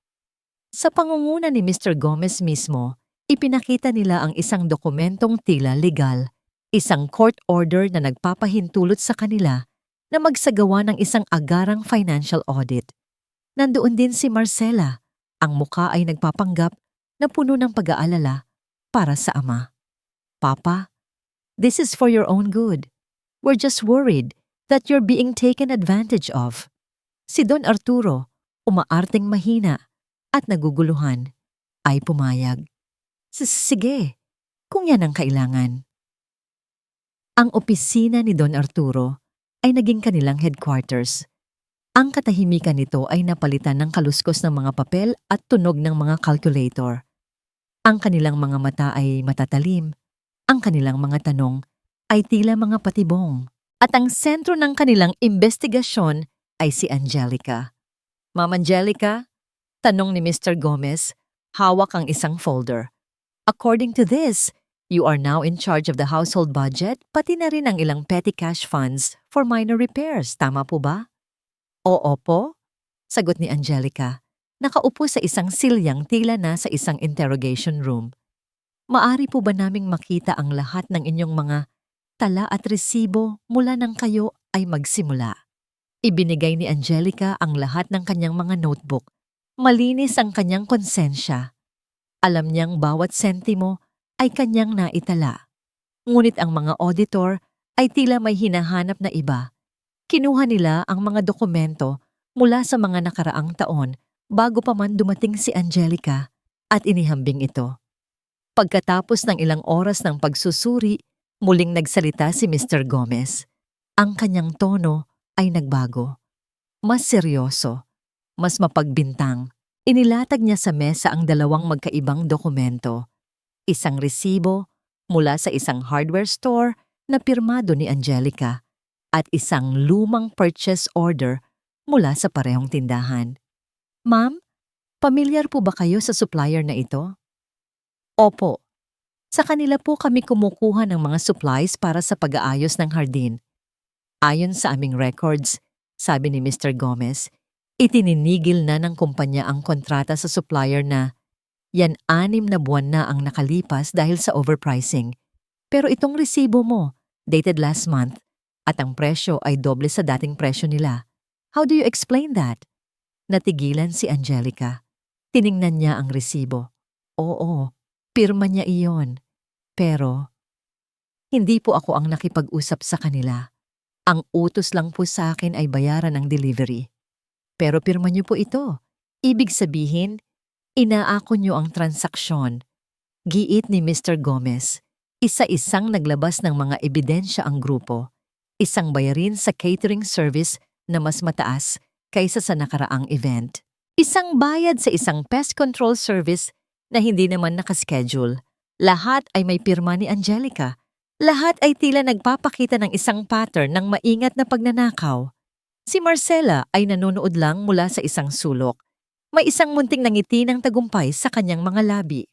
Sa pangunguna ni Mr. Gomez mismo, ipinakita nila ang isang dokumentong tila legal, isang court order na nagpapahintulot sa kanila na magsagawa ng isang agarang financial audit. Nandoon din si Marcela, ang mukha ay nagpapanggap na puno ng pag-aalala para sa ama. Papa, this is for your own good. We're just worried that you're being taken advantage of. Si Don Arturo, umaarteng mahina at naguguluhan, ay pumayag. Sige, kung yan ang kailangan. Ang opisina ni Don Arturo ay naging kanilang headquarters. Ang katahimikan nito ay napalitan ng kaluskos ng mga papel at tunog ng mga calculator. Ang kanilang mga mata ay matatalim, ang kanilang mga tanong ay tila mga patibong, at ang sentro ng kanilang investigasyon ay si Angelica. Ma'am Angelica, tanong ni Mr. Gomez, hawak ang isang folder. According to this, you are now in charge of the household budget, pati na rin ang ilang petty cash funds for minor repairs. Tama po ba? Oo po, sagot ni Angelica. Nakaupo sa isang silyang tila na sa isang interrogation room. Maari po ba naming makita ang lahat ng inyong mga tala at resibo mula nang kayo ay magsimula? Ibinigay ni Angelica ang lahat ng kanyang mga notebook. Malinis ang kanyang konsensya. Alam niyang bawat sentimo ay kanyang naitala. Ngunit ang mga auditor ay tila may hinahanap na iba. Kinuha nila ang mga dokumento mula sa mga nakaraang taon bago pa man dumating si Angelica at inihambing ito. Pagkatapos ng ilang oras ng pagsusuri, muling nagsalita si Mr. Gomez. Ang kanyang tono ay nagbago. Mas seryoso, mas mapagbintang. Inilatag niya sa mesa ang 2 magkaibang dokumento. Isang resibo mula sa isang hardware store na pirmado ni Angelica at isang lumang purchase order mula sa parehong tindahan. Ma'am, pamilyar po ba kayo sa supplier na ito? Opo. Sa kanila po kami kumukuha ng mga supplies para sa pag-aayos ng hardin. Ayon sa aming records, sabi ni Mr. Gomez, itininigil na ng kumpanya ang kontrata sa supplier na yan 6 na buwan na ang nakalipas dahil sa overpricing. Pero itong resibo mo, dated last month, at ang presyo ay doble sa dating presyo nila. How do you explain that? Natigilan si Angelica. Tiningnan niya ang resibo. Oo, pirma niya iyon. Pero, hindi po ako ang nakipag-usap sa kanila. Ang utos lang po sa akin ay bayaran ang delivery. Pero pirma niyo po ito. Ibig sabihin, inaako niyo ang transaksyon. Giit ni Mr. Gomez. Isa-isang naglabas ng mga ebidensya ang grupo. Isang bayarin sa catering service na mas mataas kaysa sa nakaraang event. Isang bayad sa isang pest control service na hindi naman nakaschedule. Lahat ay may pirma ni Angelica. Lahat ay tila nagpapakita ng isang pattern ng maingat na pagnanakaw. Si Marcela ay nanonood lang mula sa isang sulok. May isang munting nangiti ng tagumpay sa kanyang mga labi.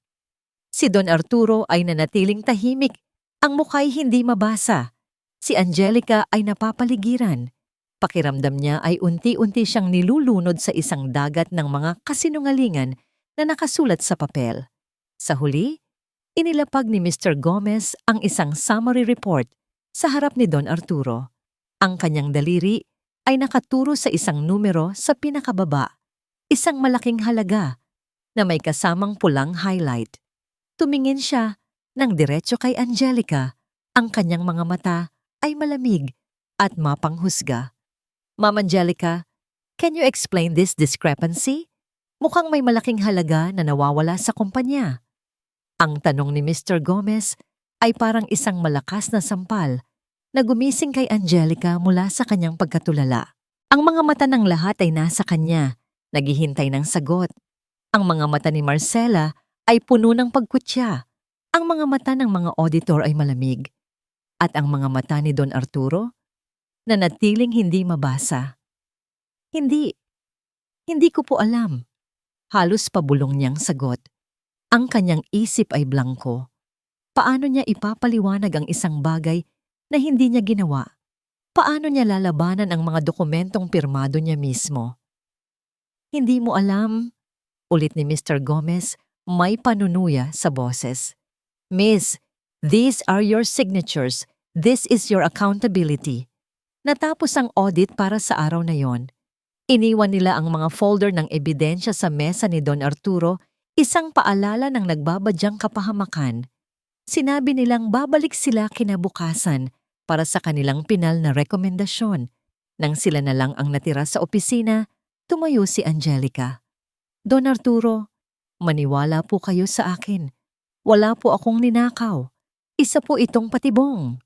Si Don Arturo ay nanatiling tahimik. Ang muka'y hindi mabasa. Si Angelica ay napapaligiran. Pakiramdam niya ay unti-unti siyang nilulunod sa isang dagat ng mga kasinungalingan na nakasulat sa papel. Sa huli, inilapag ni Mr. Gomez ang isang summary report sa harap ni Don Arturo. Ang kanyang daliri ay nakaturo sa isang numero sa pinakababa, isang malaking halaga na may kasamang pulang highlight. Tumingin siya ng diretso kay Angelica. Ang kanyang mga mata ay malamig at mapanghusga. Ma'am Angelica, can you explain this discrepancy? Mukhang may malaking halaga na nawawala sa kumpanya. Ang tanong ni Mr. Gomez ay parang isang malakas na sampal na gumising kay Angelica mula sa kanyang pagkatulala. Ang mga mata ng lahat ay nasa kanya, naghihintay ng sagot. Ang mga mata ni Marcela ay puno ng pagkutya. Ang mga mata ng mga auditor ay malamig. At ang mga mata ni Don Arturo, nanatiling hindi mabasa. Hindi, hindi ko po alam. Halos pabulong niyang sagot. Ang kanyang isip ay blanko. Paano niya ipapaliwanag ang isang bagay na hindi niya ginawa? Paano niya lalabanan ang mga dokumentong pirmado niya mismo? Hindi mo alam, ulit ni Mr. Gomez, may panunuya sa boses. Miss, these are your signatures. This is your accountability. Natapos ang audit para sa araw na yon. Iniwan nila ang mga folder ng ebidensya sa mesa ni Don Arturo, isang paalala ng nagbabadyang kapahamakan. Sinabi nilang babalik sila kinabukasan para sa kanilang pinal na rekomendasyon. Nang sila na lang ang natira sa opisina, tumayo si Angelica. Don Arturo, maniwala po kayo sa akin. Wala po akong ninakaw. Isa po itong patibong.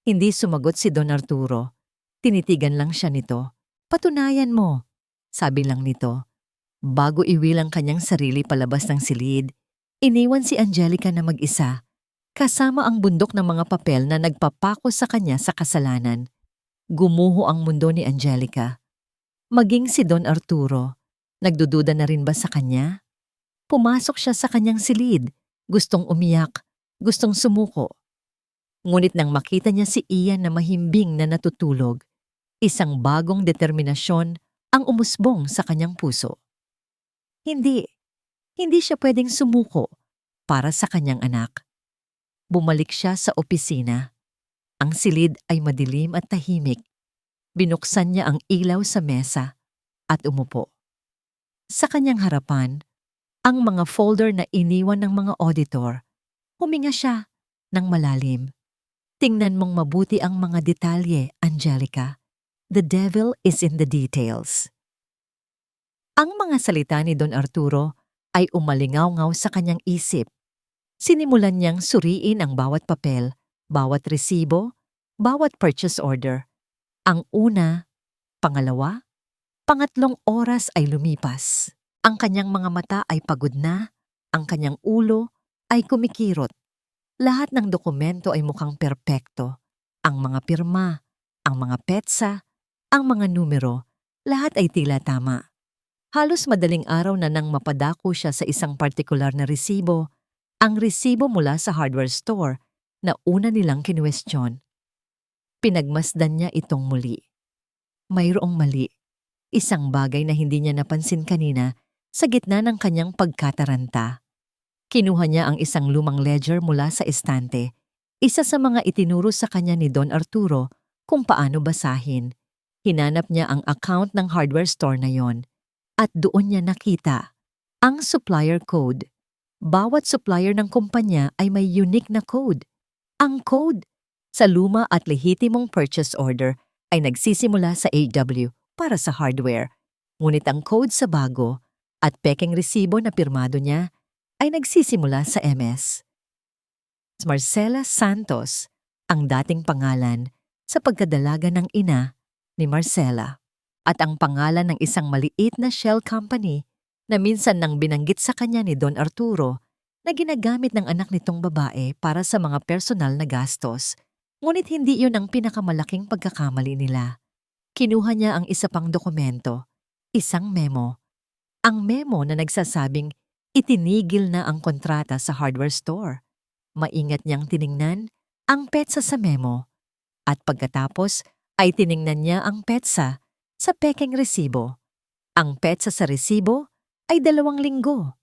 Hindi sumagot si Don Arturo. Tinitigan lang siya nito. Patunayan mo, sabi lang nito. Bago iwilang kanyang sarili palabas ng silid, iniwan si Angelica na mag-isa, kasama ang bundok ng mga papel na nagpapako sa kanya sa kasalanan. Gumuho ang mundo ni Angelica. Maging si Don Arturo, nagdududa na rin ba sa kanya? Pumasok siya sa kanyang silid, gustong umiyak, gustong sumuko. Ngunit nang makita niya si Ian na mahimbing na natutulog, isang bagong determinasyon ang umusbong sa kanyang puso. Hindi siya pwedeng sumuko para sa kanyang anak. Bumalik siya sa opisina. Ang silid ay madilim at tahimik. Binuksan niya ang ilaw sa mesa at umupo. Sa kanyang harapan, ang mga folder na iniwan ng mga auditor. Huminga siya ng malalim. Tingnan mong mabuti ang mga detalye, Angelica. The devil is in the details. Ang mga salita ni Don Arturo ay umalingaw-ngaw sa kanyang isip. Sinimulan niyang suriin ang bawat papel, bawat resibo, bawat purchase order. Ang una, pangalawa, pangatlong oras ay lumipas. Ang kanyang mga mata ay pagod na, ang kanyang ulo ay kumikirot. Lahat ng dokumento ay mukhang perpekto. Ang mga pirma, ang mga petsa, ang mga numero, lahat ay tila tama. Halos madaling araw na nang mapadako siya sa isang partikular na resibo, ang resibo mula sa hardware store na una nilang kinuwestiyon. Pinagmasdan niya itong muli. Mayroong mali, isang bagay na hindi niya napansin kanina sa gitna ng kanyang pagkataranta. Kinuha niya ang isang lumang ledger mula sa estante, isa sa mga itinuro sa kanya ni Don Arturo kung paano basahin. Hinanap niya ang account ng hardware store na yon at doon niya nakita ang supplier code. Bawat supplier ng kumpanya ay may unique na code. Ang code sa luma at lehitimong purchase order ay nagsisimula sa AW para sa hardware. Ngunit ang code sa bago at pekeng resibo na pirmado niya ay nagsisimula sa MS. Marcela Santos ang dating pangalan sa pagkadalaga ng ina ni Marcela at ang pangalan ng isang maliit na shell company na minsan nang binanggit sa kanya ni Don Arturo na ginagamit ng anak nitong babae para sa mga personal na gastos. Ngunit hindi iyon ang pinakamalaking pagkakamali nila. Kinuha niya ang isa pang dokumento, isang memo. Ang memo na nagsasabing itinigil na ang kontrata sa hardware store. Maingat niyang tiningnan ang petsa sa memo at pagkatapos ay tiningnan niya ang petsa sa pekeng resibo. Ang petsa sa resibo ay 2 linggo.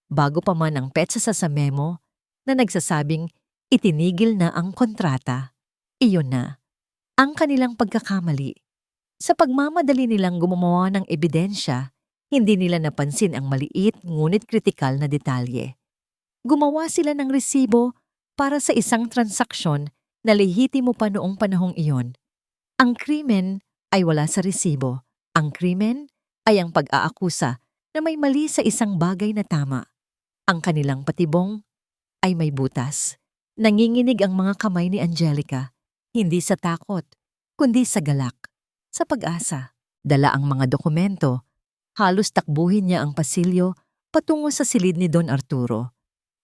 Bago pa man ang petsa sa memo na nagsasabing itinigil na ang kontrata. Iyon na ang kanilang pagkakamali. Sa pagmamadali nilang gumawa ng ebidensya, hindi nila napansin ang maliit ngunit kritikal na detalye. Gumawa sila ng resibo para sa isang transaksyon na lehitimo pa noong panahong iyon. Ang krimen ay wala sa resibo. Ang krimen ay ang pag-aakusa na may mali sa isang bagay na tama. Ang kanilang patibong ay may butas. Nanginginig ang mga kamay ni Angelica, hindi sa takot, kundi sa galak, sa pag-asa. Dala ang mga dokumento. Halos takbuhin niya ang pasilyo patungo sa silid ni Don Arturo.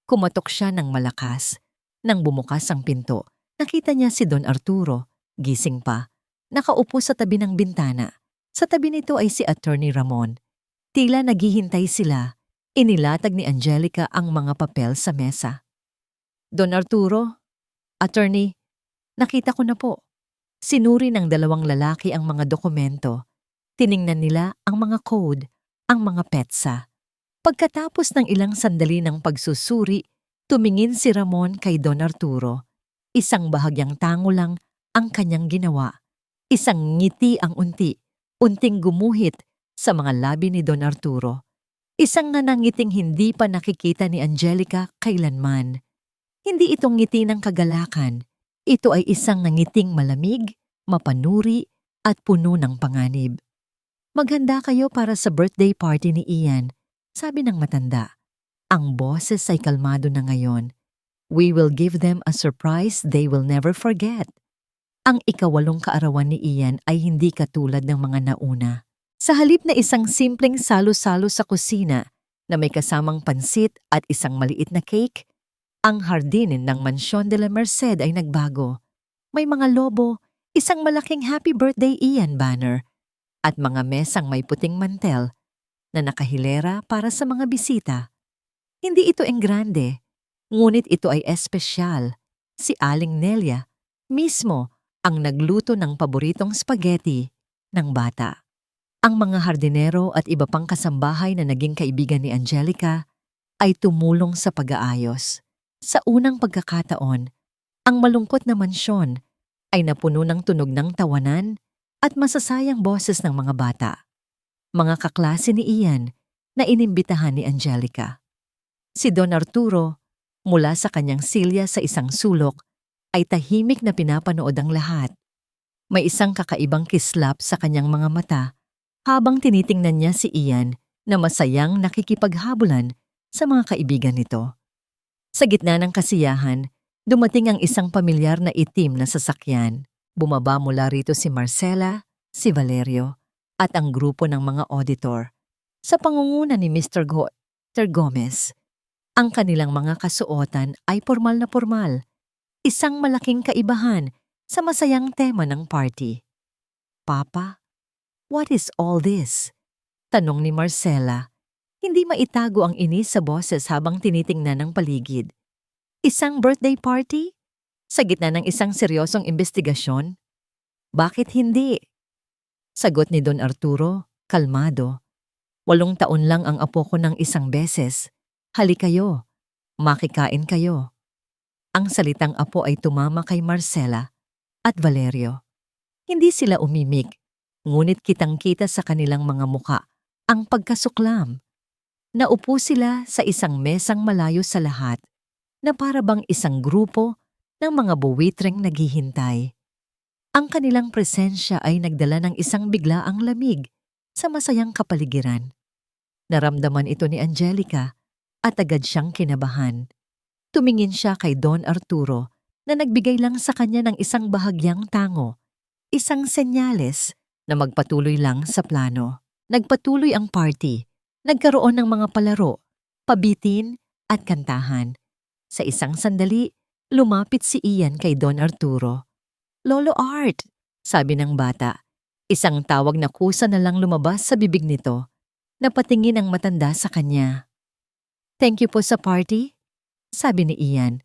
Kumatok siya ng malakas. Nang bumukas ang pinto, nakita niya si Don Arturo, gising pa, nakaupo sa tabi ng bintana. Sa tabi nito ay si Attorney Ramon. Tila naghihintay sila. Inilatag ni Angelica ang mga papel sa mesa. Don Arturo, Attorney, nakita ko na po. Sinuri ng dalawang lalaki ang mga dokumento. Tiningnan nila ang mga code, ang mga petsa. Pagkatapos ng ilang sandali ng pagsusuri, tumingin si Ramon kay Don Arturo. Isang bahagyang tango lang ang kanyang ginawa. Isang ngiti ang unting gumuhit sa mga labi ni Don Arturo. Isang nanangiting hindi pa nakikita ni Angelica kailanman. Hindi itong ngiti ng kagalakan. Ito ay isang nangiting malamig, mapanuri, at puno ng panganib. Maghanda kayo para sa birthday party ni Ian, sabi ng matanda. Ang boses ay kalmado na ngayon. We will give them a surprise they will never forget. Ang ikawalong kaarawan ni Ian ay hindi katulad ng mga nauna. Sa halip na isang simpleng salo-salo sa kusina na may kasamang pansit at isang maliit na cake, ang hardin ng Mansyon de la Merced ay nagbago. May mga lobo, isang malaking Happy Birthday Ian banner, at mga mesang may puting mantel na nakahilera para sa mga bisita. Hindi ito enggrande, ngunit ito ay espesyal. Si Aling Nelia mismo ang nagluto ng paboritong spaghetti ng bata. Ang mga hardinero at iba pang kasambahay na naging kaibigan ni Angelica ay tumulong sa pag-aayos. Sa unang pagkakataon, ang malungkot na mansyon ay napuno ng tunog ng tawanan at masasayang boses ng mga bata. Mga kaklase ni Ian na inimbitahan ni Angelica. Si Don Arturo, mula sa kanyang silya sa isang sulok, ay tahimik na pinapanood ang lahat. May isang kakaibang kislap sa kanyang mga mata habang tinitingnan niya si Ian na masayang nakikipaghabulan sa mga kaibigan nito. Sa gitna ng kasiyahan, dumating ang isang pamilyar na itim na sasakyan. Bumaba mula rito si Marcela, si Valerio, at ang grupo ng mga auditor. Sa pangunguna ni Mr. Gomez, ang kanilang mga kasuotan ay pormal na pormal. Isang malaking kaibahan sa masayang tema ng party. Papa, what is all this? Tanong ni Marcela. Hindi maitago ang inis sa boses habang tinitingnan ng paligid. Isang birthday party? Sa gitna ng isang seryosong investigasyon? Bakit hindi? Sagot ni Don Arturo, kalmado. 8 taon lang ang apo ko ng isang beses. Hali kayo, makikain kayo. Ang salitang apo ay tumama kay Marcela at Valerio. Hindi sila umimik, ngunit kitang-kita sa kanilang mga muka ang pagkasuklam. Naupo sila sa isang mesang malayo sa lahat na para bang isang grupo ng mga buwitreng naghihintay. Ang kanilang presensya ay nagdala ng isang biglaang lamig sa masayang kapaligiran. Naramdaman ito ni Angelica at agad siyang kinabahan. Tumingin siya kay Don Arturo na nagbigay lang sa kanya ng isang bahagyang tango, isang senyales na magpatuloy lang sa plano. Nagpatuloy ang party. Nagkaroon ng mga palaro, pabitin at kantahan. Sa isang sandali, lumapit si Ian kay Don Arturo. Lolo Art, sabi ng bata. Isang tawag na kusa na lang lumabas sa bibig nito. Napatingin ang matanda sa kanya. Thank you po sa party, sabi ni Ian.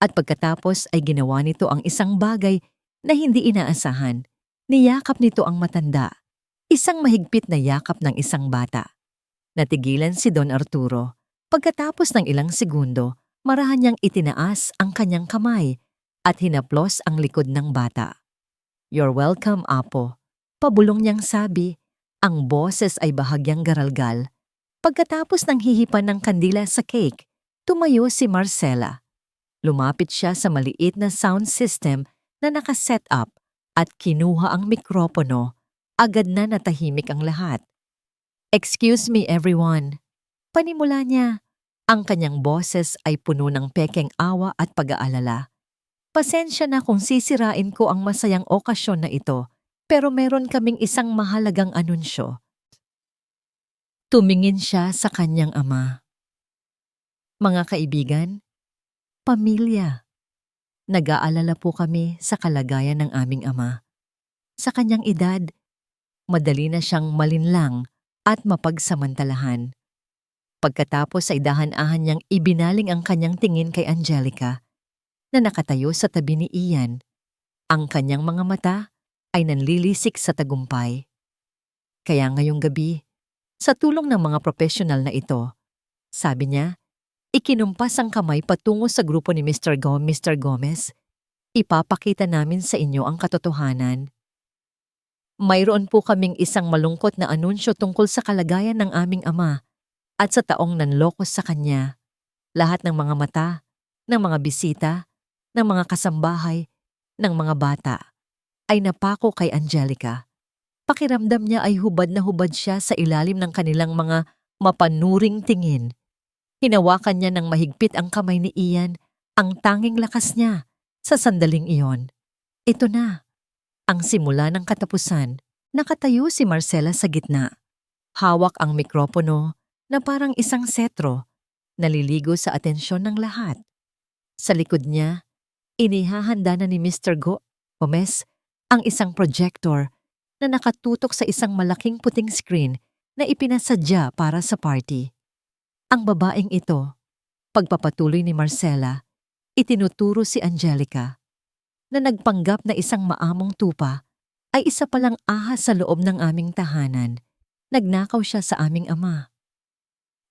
At pagkatapos ay ginawa nito ang isang bagay na hindi inaasahan. Niyakap nito ang matanda. Isang mahigpit na yakap ng isang bata. Natigilan si Don Arturo. Pagkatapos ng ilang segundo, marahan niyang itinaas ang kanyang kamay at hinaplos ang likod ng bata. You're welcome, Apo. Pabulong niyang sabi, ang boses ay bahagyang garalgal. Pagkatapos ng hihipan ng kandila sa cake, tumayo si Marcela. Lumapit siya sa maliit na sound system na nakaset up at kinuha ang mikropono. Agad na natahimik ang lahat. Excuse me everyone. Panimula niya. Ang kanyang boses ay puno ng pekeng awa at pag-aalala. Pasensya na kung sisirain ko ang masayang okasyon na ito, pero meron kaming isang mahalagang anunsyo. Tumingin siya sa kanyang ama. Mga kaibigan, pamilya, nag-aalala po kami sa kalagayan ng aming ama. Sa kanyang edad, madali na siyang malinlang at mapagsamantalahan. Pagkatapos ay dahan-dahan niyang ibinaling ang kanyang tingin kay Angelica na nakatayo sa tabi ni Ian. Ang kanyang mga mata ay nanlilisik sa tagumpay. Kaya ngayong gabi, sa tulong ng mga profesional na ito, sabi niya, ikinumpas ang kamay patungo sa grupo ni Mr. Gomez. Ipapakita namin sa inyo ang katotohanan. Mayroon po kaming isang malungkot na anunsyo tungkol sa kalagayan ng aming ama at sa taong nanlokos sa kanya. Lahat ng mga mata, ng mga bisita, ng mga kasambahay, ng mga bata ay napako kay Angelica. Pakiramdam niya ay hubad na hubad siya sa ilalim ng kanilang mga mapanuring tingin. Hinawakan niya ng mahigpit ang kamay ni Ian, ang tanging lakas niya sa sandaling iyon. Ito na, ang simula ng katapusan. Nakatayo si Marcela sa gitna. Hawak ang mikropono na parang isang setro, naliligo sa atensyon ng lahat. Sa likod niya, inihahanda na ni Mr. Gomez ang isang projector na nakatutok sa isang malaking puting screen na ipinasadya para sa party. Ang babaeng ito, pagpapatuloy ni Marcela, itinuturo si Angelica na nagpanggap na isang maamong tupa ay isa palang ahas sa loob ng aming tahanan. Nagnakaw siya sa aming ama.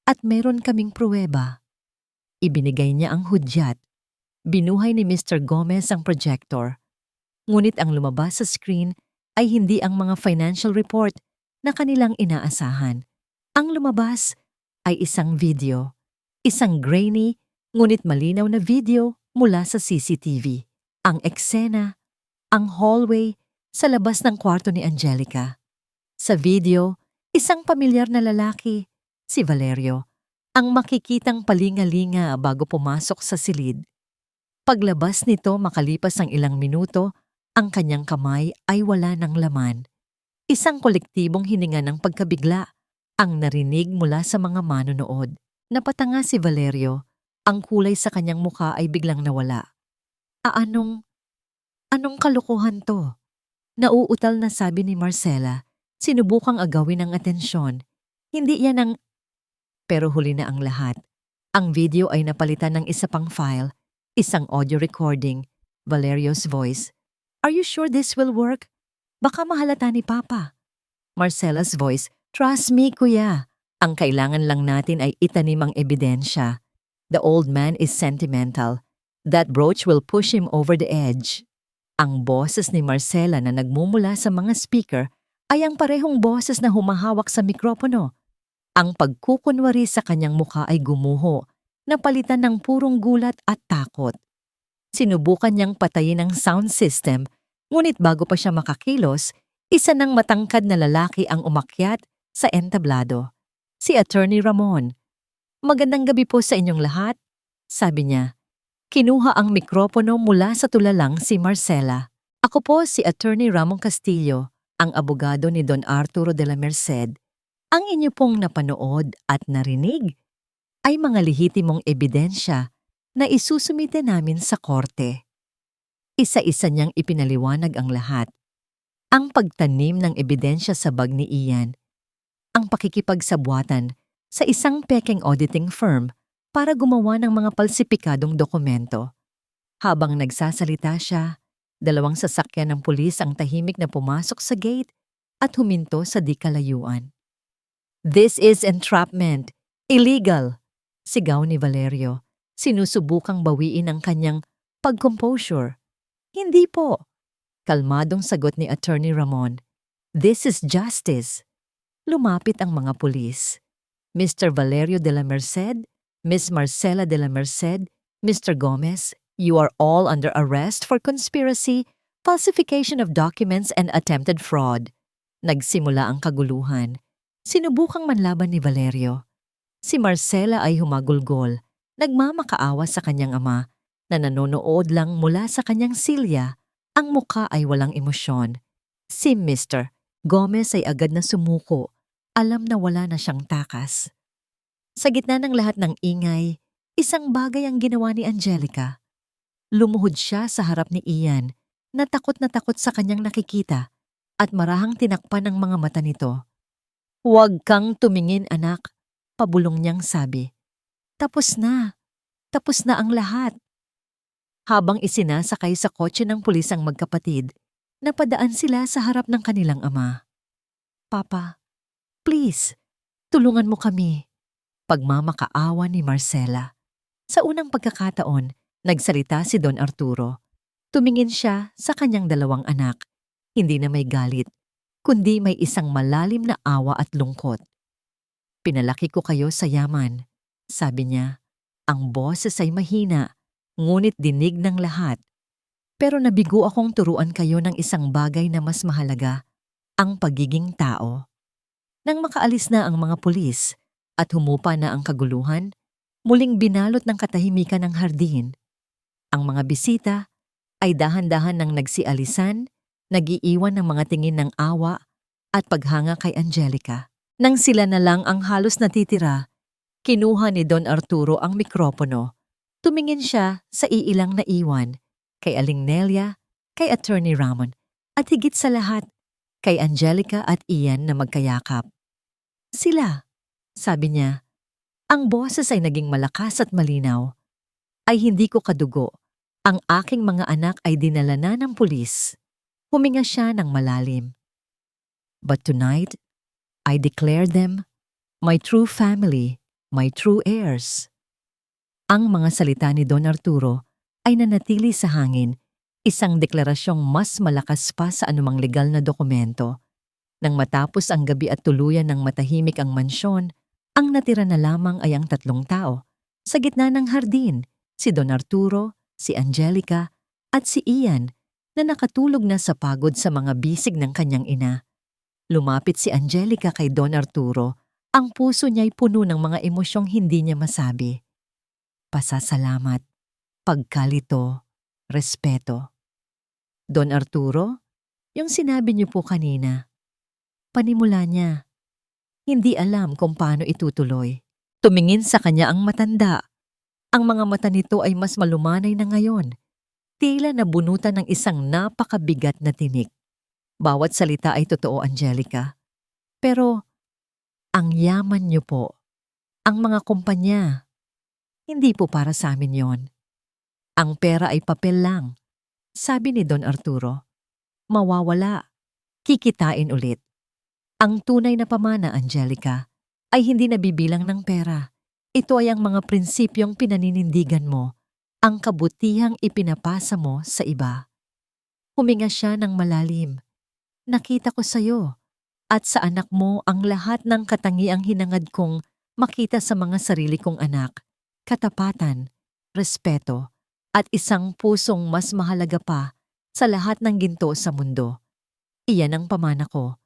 At meron kaming pruweba. Ibinigay niya ang hudyat. Binuhay ni Mr. Gomez ang projector. Ngunit ang lumabas sa screen ay hindi ang mga financial report na kanilang inaasahan. Ang lumabas ay isang video. Isang grainy ngunit malinaw na video mula sa CCTV. Ang eksena, ang hallway sa labas ng kwarto ni Angelica. Sa video, isang pamilyar na lalaki, si Valerio, ang makikitang palingalinga bago pumasok sa silid. Paglabas nito makalipas ang ilang minuto, ang kanyang kamay ay wala ng laman. Isang kolektibong hininga ng pagkabigla ang narinig mula sa mga manonood. Napatanga si Valerio, ang kulay sa kanyang mukha ay biglang nawala. Anong kalokohan to? Nauutal na sabi ni Marcela, sinubukang agawin ang atensyon. Hindi yan ang... Pero huli na ang lahat. Ang video ay napalitan ng isa pang file, isang audio recording, Valerio's voice. Are you sure this will work? Baka mahalata ni Papa. Marcela's voice, trust me, kuya. Ang kailangan lang natin ay itanim ang ebidensya. The old man is sentimental. That brooch will push him over the edge. Ang boses ni Marcela na nagmumula sa mga speaker ay ang parehong boses na humahawak sa mikropono. Ang pagkukunwari sa kanyang mukha ay gumuho, napalitan ng purong gulat at takot. Sinubukan niyang patayin ang sound system, ngunit bago pa siya makakilos, isa ng matangkad na lalaki ang umakyat sa entablado. Si Attorney Ramon. Magandang gabi po sa inyong lahat, sabi niya. Kinuha ang mikropono mula sa tulalang si Marcela. Ako po si Attorney Ramon Castillo, ang abogado ni Don Arturo de la Merced. Ang inyo pong napanood at narinig ay mga lehitimong ebidensya na isusumite namin sa korte. Isa-isa niyang ipinaliwanag ang lahat. Ang pagtanim ng ebidensya sa bag ni Ian, ang pakikipagsabwatan sa isang pekeng auditing firm para gumawa ng mga palsipikadong dokumento. Habang nagsasalita siya, 2 sasakyan ng pulis ang tahimik na pumasok sa gate at huminto sa di kalayuan. This is entrapment. Illegal! Sigaw ni Valerio, sinusubukang bawiin ang kanyang pag-composure. Hindi po. Kalmadong sagot ni Attorney Ramon. This is justice. Lumapit ang mga pulis. Mr. Valerio de la Merced, Miss Marcela de la Merced, Mr. Gomez, you are all under arrest for conspiracy, falsification of documents and attempted fraud. Nagsimula ang kaguluhan. Sinubukang manlaban ni Valerio. Si Marcela ay humagulgol, nagmamakaawa sa kanyang ama na nanonood lang mula sa kanyang silya, ang mukha ay walang emosyon. Si Mr. Gomez ay agad na sumuko. Alam na wala na siyang takas. Sa gitna ng lahat ng ingay, isang bagay ang ginawa ni Angelica. Lumuhod siya sa harap ni Ian na takot sa kanyang nakikita at marahang tinakpan ng mga mata nito. "Huwag kang tumingin, anak," pabulong niyang sabi. Tapos na ang lahat." Habang isinasakay sa kotse ng pulis ang magkapatid, napadaan sila sa harap ng kanilang ama. "Papa, please, tulungan mo kami." Pagmamakaawa ni Marcela. Sa unang pagkakataon, nagsalita si Don Arturo. Tumingin siya sa kanyang dalawang anak. Hindi na may galit, kundi may isang malalim na awa at lungkot. "Pinalaki ko kayo sa yaman," sabi niya. Ang boses ay mahina, ngunit dinig ng lahat. "Pero nabigo akong turuan kayo ng isang bagay na mas mahalaga, ang pagiging tao." Nang makaalis na ang mga pulis at humupa na ang kaguluhan, muling binalot ng katahimikan ng hardin. Ang mga bisita ay dahan-dahan nang nagsialisan, nag-iiwan ng mga tingin ng awa at paghanga kay Angelica. Nang sila na lang ang halos natitira, kinuha ni Don Arturo ang mikropono. Tumingin siya sa iilang naiwan, kay Aling Nelia, kay Attorney Ramon, at higit sa lahat, kay Angelica at Ian na magkayakap. "Sila," sabi niya. Ang boses ay naging malakas at malinaw. "Ay hindi ko kadugo. Ang aking mga anak ay dinala na ng pulis." Huminga siya ng malalim. "But tonight, I declare them my true family, my true heirs." Ang mga salita ni Don Arturo ay nanatili sa hangin, isang deklarasyong mas malakas pa sa anumang legal na dokumento. Nang matapos ang gabi at tuluyan ng matahimik ang mansyon, ang natira na lamang ay ang tatlong tao. Sa gitna ng hardin, si Don Arturo, si Angelica, at si Ian na nakatulog na sa pagod sa mga bisig ng kanyang ina. Lumapit si Angelica kay Don Arturo. Ang puso niya'y puno ng mga emosyong hindi niya masabi. Pasasalamat, pagkalito, respeto. "Don Arturo, yung sinabi niyo po kanina." Panimula niya. Hindi alam kung paano itutuloy. Tumingin sa kanya ang matanda. Ang mga mata nito ay mas malumanay na ngayon. Tila nabunutan ng isang napakabigat na tinik. Bawat salita ay totoo, Angelica. Pero, ang yaman niyo po, ang mga kumpanya, hindi po para sa amin yon. Ang pera ay papel lang. Sabi ni Don Arturo, mawawala, kikitain ulit. Ang tunay na pamana, Angelica, ay hindi nabibilang ng pera. Ito ay ang mga prinsipyong pinaninindigan mo, ang kabutihang ipinapasa mo sa iba. Huminga siya ng malalim. Nakita ko sa iyo at sa anak mo ang lahat ng katangiang hinangad kong makita sa mga sarili kong anak, katapatan, respeto, at isang pusong mas mahalaga pa sa lahat ng ginto sa mundo. Iyan ang pamana ko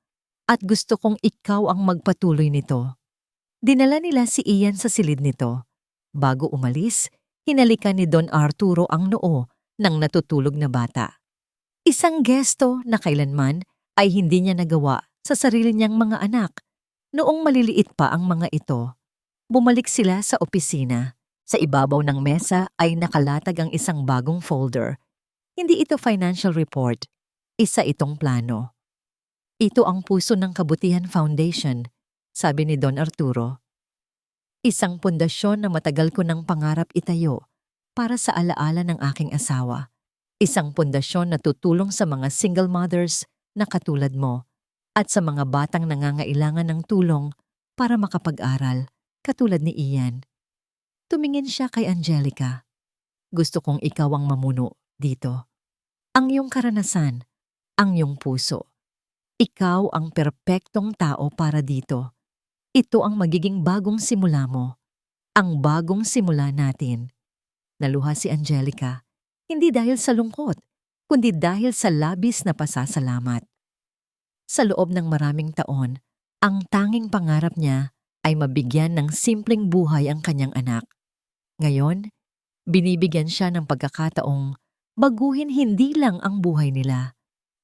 at gusto kong ikaw ang magpatuloy nito. Dinala nila si Ian sa silid nito. Bago umalis, hinalikan ni Don Arturo ang noo ng natutulog na bata. Isang gesto na kailanman ay hindi niya nagawa sa sarili niyang mga anak. Noong maliliit pa ang mga ito, bumalik sila sa opisina. Sa ibabaw ng mesa ay nakalatag ang isang bagong folder. Hindi ito financial report. Isa itong plano. Ito ang puso ng Kabutihan Foundation, sabi ni Don Arturo. Isang pundasyon na matagal ko ng pangarap itayo para sa alaala ng aking asawa. Isang pundasyon na tutulong sa mga single mothers na katulad mo at sa mga batang nangangailangan ng tulong para makapag-aral, katulad ni Ian. Tumingin siya kay Angelica. Gusto kong ikaw ang mamuno dito. Ang iyong karanasan, ang iyong puso. Ikaw ang perpektong tao para dito. Ito ang magiging bagong simula mo. Ang bagong simula natin. Naluha si Angelica, hindi dahil sa lungkot, kundi dahil sa labis na pasasalamat. Sa loob ng maraming taon, ang tanging pangarap niya ay mabigyan ng simpleng buhay ang kanyang anak. Ngayon, binibigyan siya ng pagkakataong baguhin hindi lang ang buhay nila,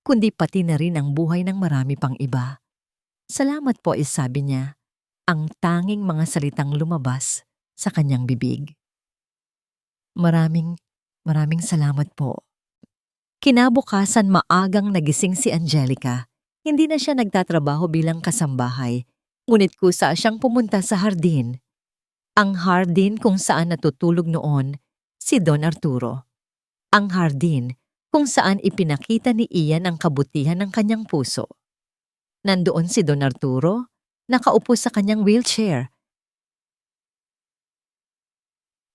kundi pati na rin ang buhay ng marami pang iba. Salamat po, sabi niya, ang tanging mga salitang lumabas sa kanyang bibig. Maraming salamat po. Kinabukasan maagang nagising si Angelica. Hindi na siya nagtatrabaho bilang kasambahay, ngunit kusa siyang pumunta sa hardin. Ang hardin kung saan natutulog noon si Don Arturo. Ang hardin kung saan ipinakita ni Ian ang kabutihan ng kanyang puso. Nandoon si Don Arturo, nakaupo sa kanyang wheelchair.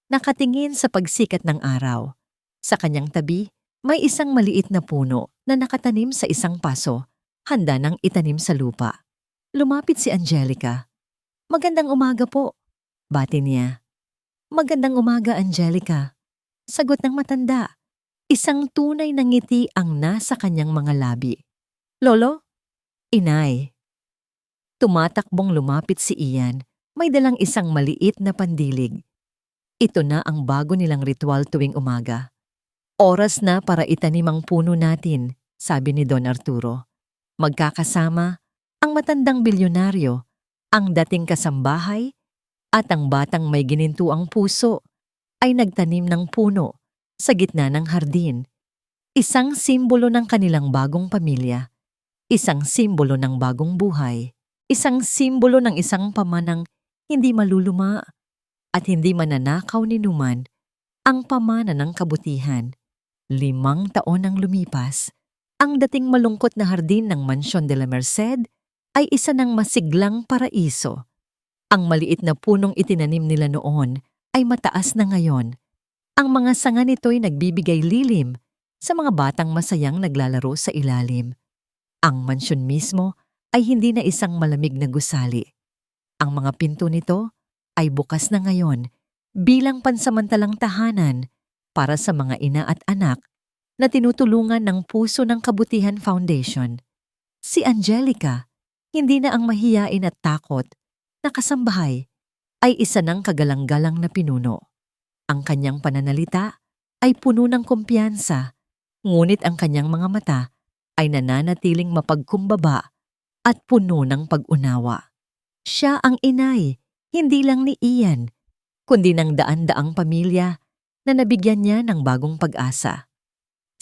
Nakatingin sa pagsikat ng araw. Sa kanyang tabi, may isang maliit na puno na nakatanim sa isang paso, handa nang itanim sa lupa. Lumapit si Angelica. Magandang umaga po, bati niya. Magandang umaga, Angelica. Sagot ng matanda. Isang tunay na ngiti ang nasa kanyang mga labi. Lolo? Inay. Tumatakbong lumapit si Ian, may dalang isang maliit na pandilig. Ito na ang bago nilang ritual tuwing umaga. Oras na para itanim ang puno natin, sabi ni Don Arturo. Magkakasama ang matandang bilyonaryo, ang dating kasambahay, at ang batang may ginintuang puso ay nagtanim ng puno sa gitna ng hardin. Isang simbolo ng kanilang bagong pamilya, isang simbolo ng bagong buhay, isang simbolo ng isang pamanang hindi maluluma at hindi mananakaw ni numan, ang pamana ng kabutihan. 5 taon ang lumipas. Ang dating malungkot na hardin ng Mansion de la Merced ay isa ng masiglang paraiso. Ang maliit na punong itinanim nila noon ay mataas na ngayon. Ang mga sanga nito'y nagbibigay lilim sa mga batang masayang naglalaro sa ilalim. Ang mansyon mismo ay hindi na isang malamig na gusali. Ang mga pinto nito ay bukas na ngayon bilang pansamantalang tahanan para sa mga ina at anak na tinutulungan ng Puso ng Kabutihan Foundation. Si Angelica, hindi na ang mahiyain at takot na kasambahay, ay isa ng kagalang-galang na pinuno. Ang kanyang pananalita ay puno ng kumpiyansa, ngunit ang kanyang mga mata ay nananatiling mapagkumbaba at puno ng pag-unawa. Siya ang inay, hindi lang ni Ian, kundi ng daan-daang pamilya na nabigyan niya ng bagong pag-asa.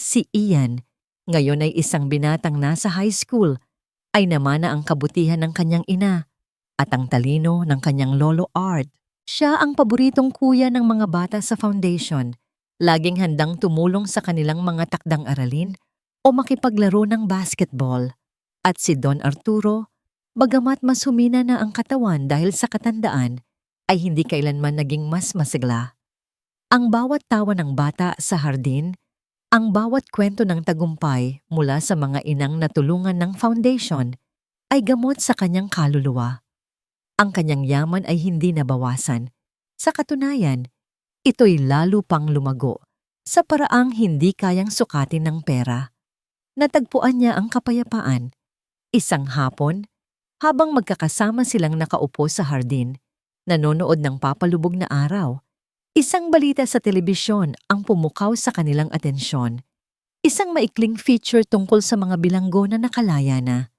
Si Ian, ngayon ay isang binatang nasa high school, ay namana ang kabutihan ng kanyang ina at ang talino ng kanyang lolo Art. Siya ang paboritong kuya ng mga bata sa foundation, laging handang tumulong sa kanilang mga takdang aralin o makipaglaro ng basketball. At si Don Arturo, bagamat mas humina na ang katawan dahil sa katandaan, ay hindi kailanman naging mas masigla. Ang bawat tawa ng bata sa hardin, ang bawat kwento ng tagumpay mula sa mga inang natulungan ng foundation ay gamot sa kanyang kaluluwa. Ang kanyang yaman ay hindi nabawasan. Sa katunayan, ito'y lalo pang lumago sa paraang hindi kayang sukatin ng pera. Natagpuan niya ang kapayapaan. Isang hapon, habang magkakasama silang nakaupo sa hardin, nanonood ng papalubog na araw, isang balita sa telebisyon ang pumukaw sa kanilang atensyon. Isang maikling feature tungkol sa mga bilanggo na nakalaya na.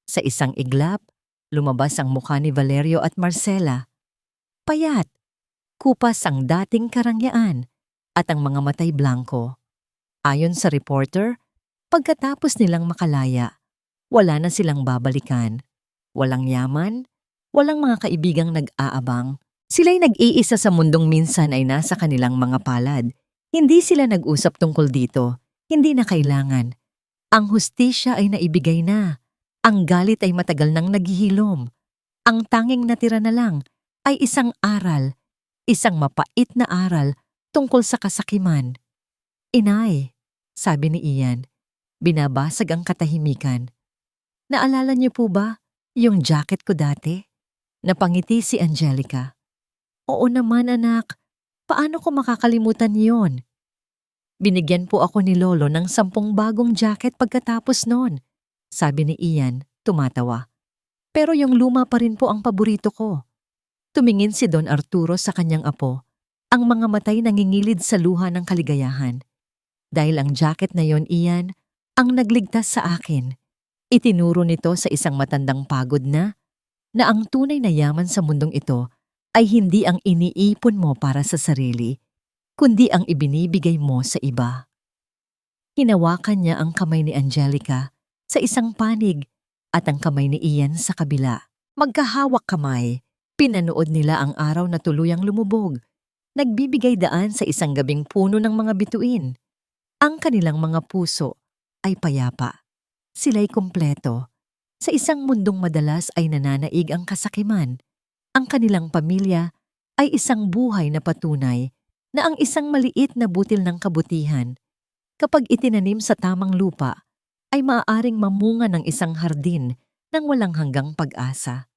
Sa isang iglap, lumabas ang mukha ni Valerio at Marcela. Payat, kupas ang dating karangyaan at ang mga matay blanco. Ayon sa reporter, pagkatapos nilang makalaya, wala na silang babalikan. Walang yaman, walang mga kaibigang nag-aabang. Sila'y nag-iisa sa mundong minsan ay nasa kanilang mga palad. Hindi sila nag-usap tungkol dito, hindi na kailangan. Ang hustisya ay naibigay na. Ang galit ay matagal nang naghihilom. Ang tanging natira na lang ay isang aral, isang mapait na aral tungkol sa kasakiman. Inay, sabi ni Ian, binabasag ang katahimikan. Naalala niyo po ba yung jacket ko dati? Napangiti si Angelica. Oo naman anak, paano ko makakalimutan yon? Binigyan po ako ni Lolo ng 10 bagong jacket pagkatapos noon, sabi ni Ian, tumatawa. Pero yung luma pa rin po ang paborito ko. Tumingin si Don Arturo sa kanyang apo, ang mga matay nangingilid sa luha ng kaligayahan. Dahil ang jacket na yon, Ian, ang nagligtas sa akin. Itinuro nito sa isang matandang pagod na ang tunay na yaman sa mundong ito ay hindi ang iniipon mo para sa sarili, kundi ang ibinibigay mo sa iba. Hinawakan niya ang kamay ni Angelica sa isang panig at ang kamay ni Ian sa kabila. Magkahawak kamay, pinanood nila ang araw na tuluyang lumubog, nagbibigay daan sa isang gabing puno ng mga bituin. Ang kanilang mga puso ay payapa. Sila'y kumpleto. Sa isang mundong madalas ay nananaig ang kasakiman, ang kanilang pamilya ay isang buhay na patunay na ang isang maliit na butil ng kabutihan, kapag itinanim sa tamang lupa, ay maaaring mamunga ng isang hardin ng walang hanggang pag-asa.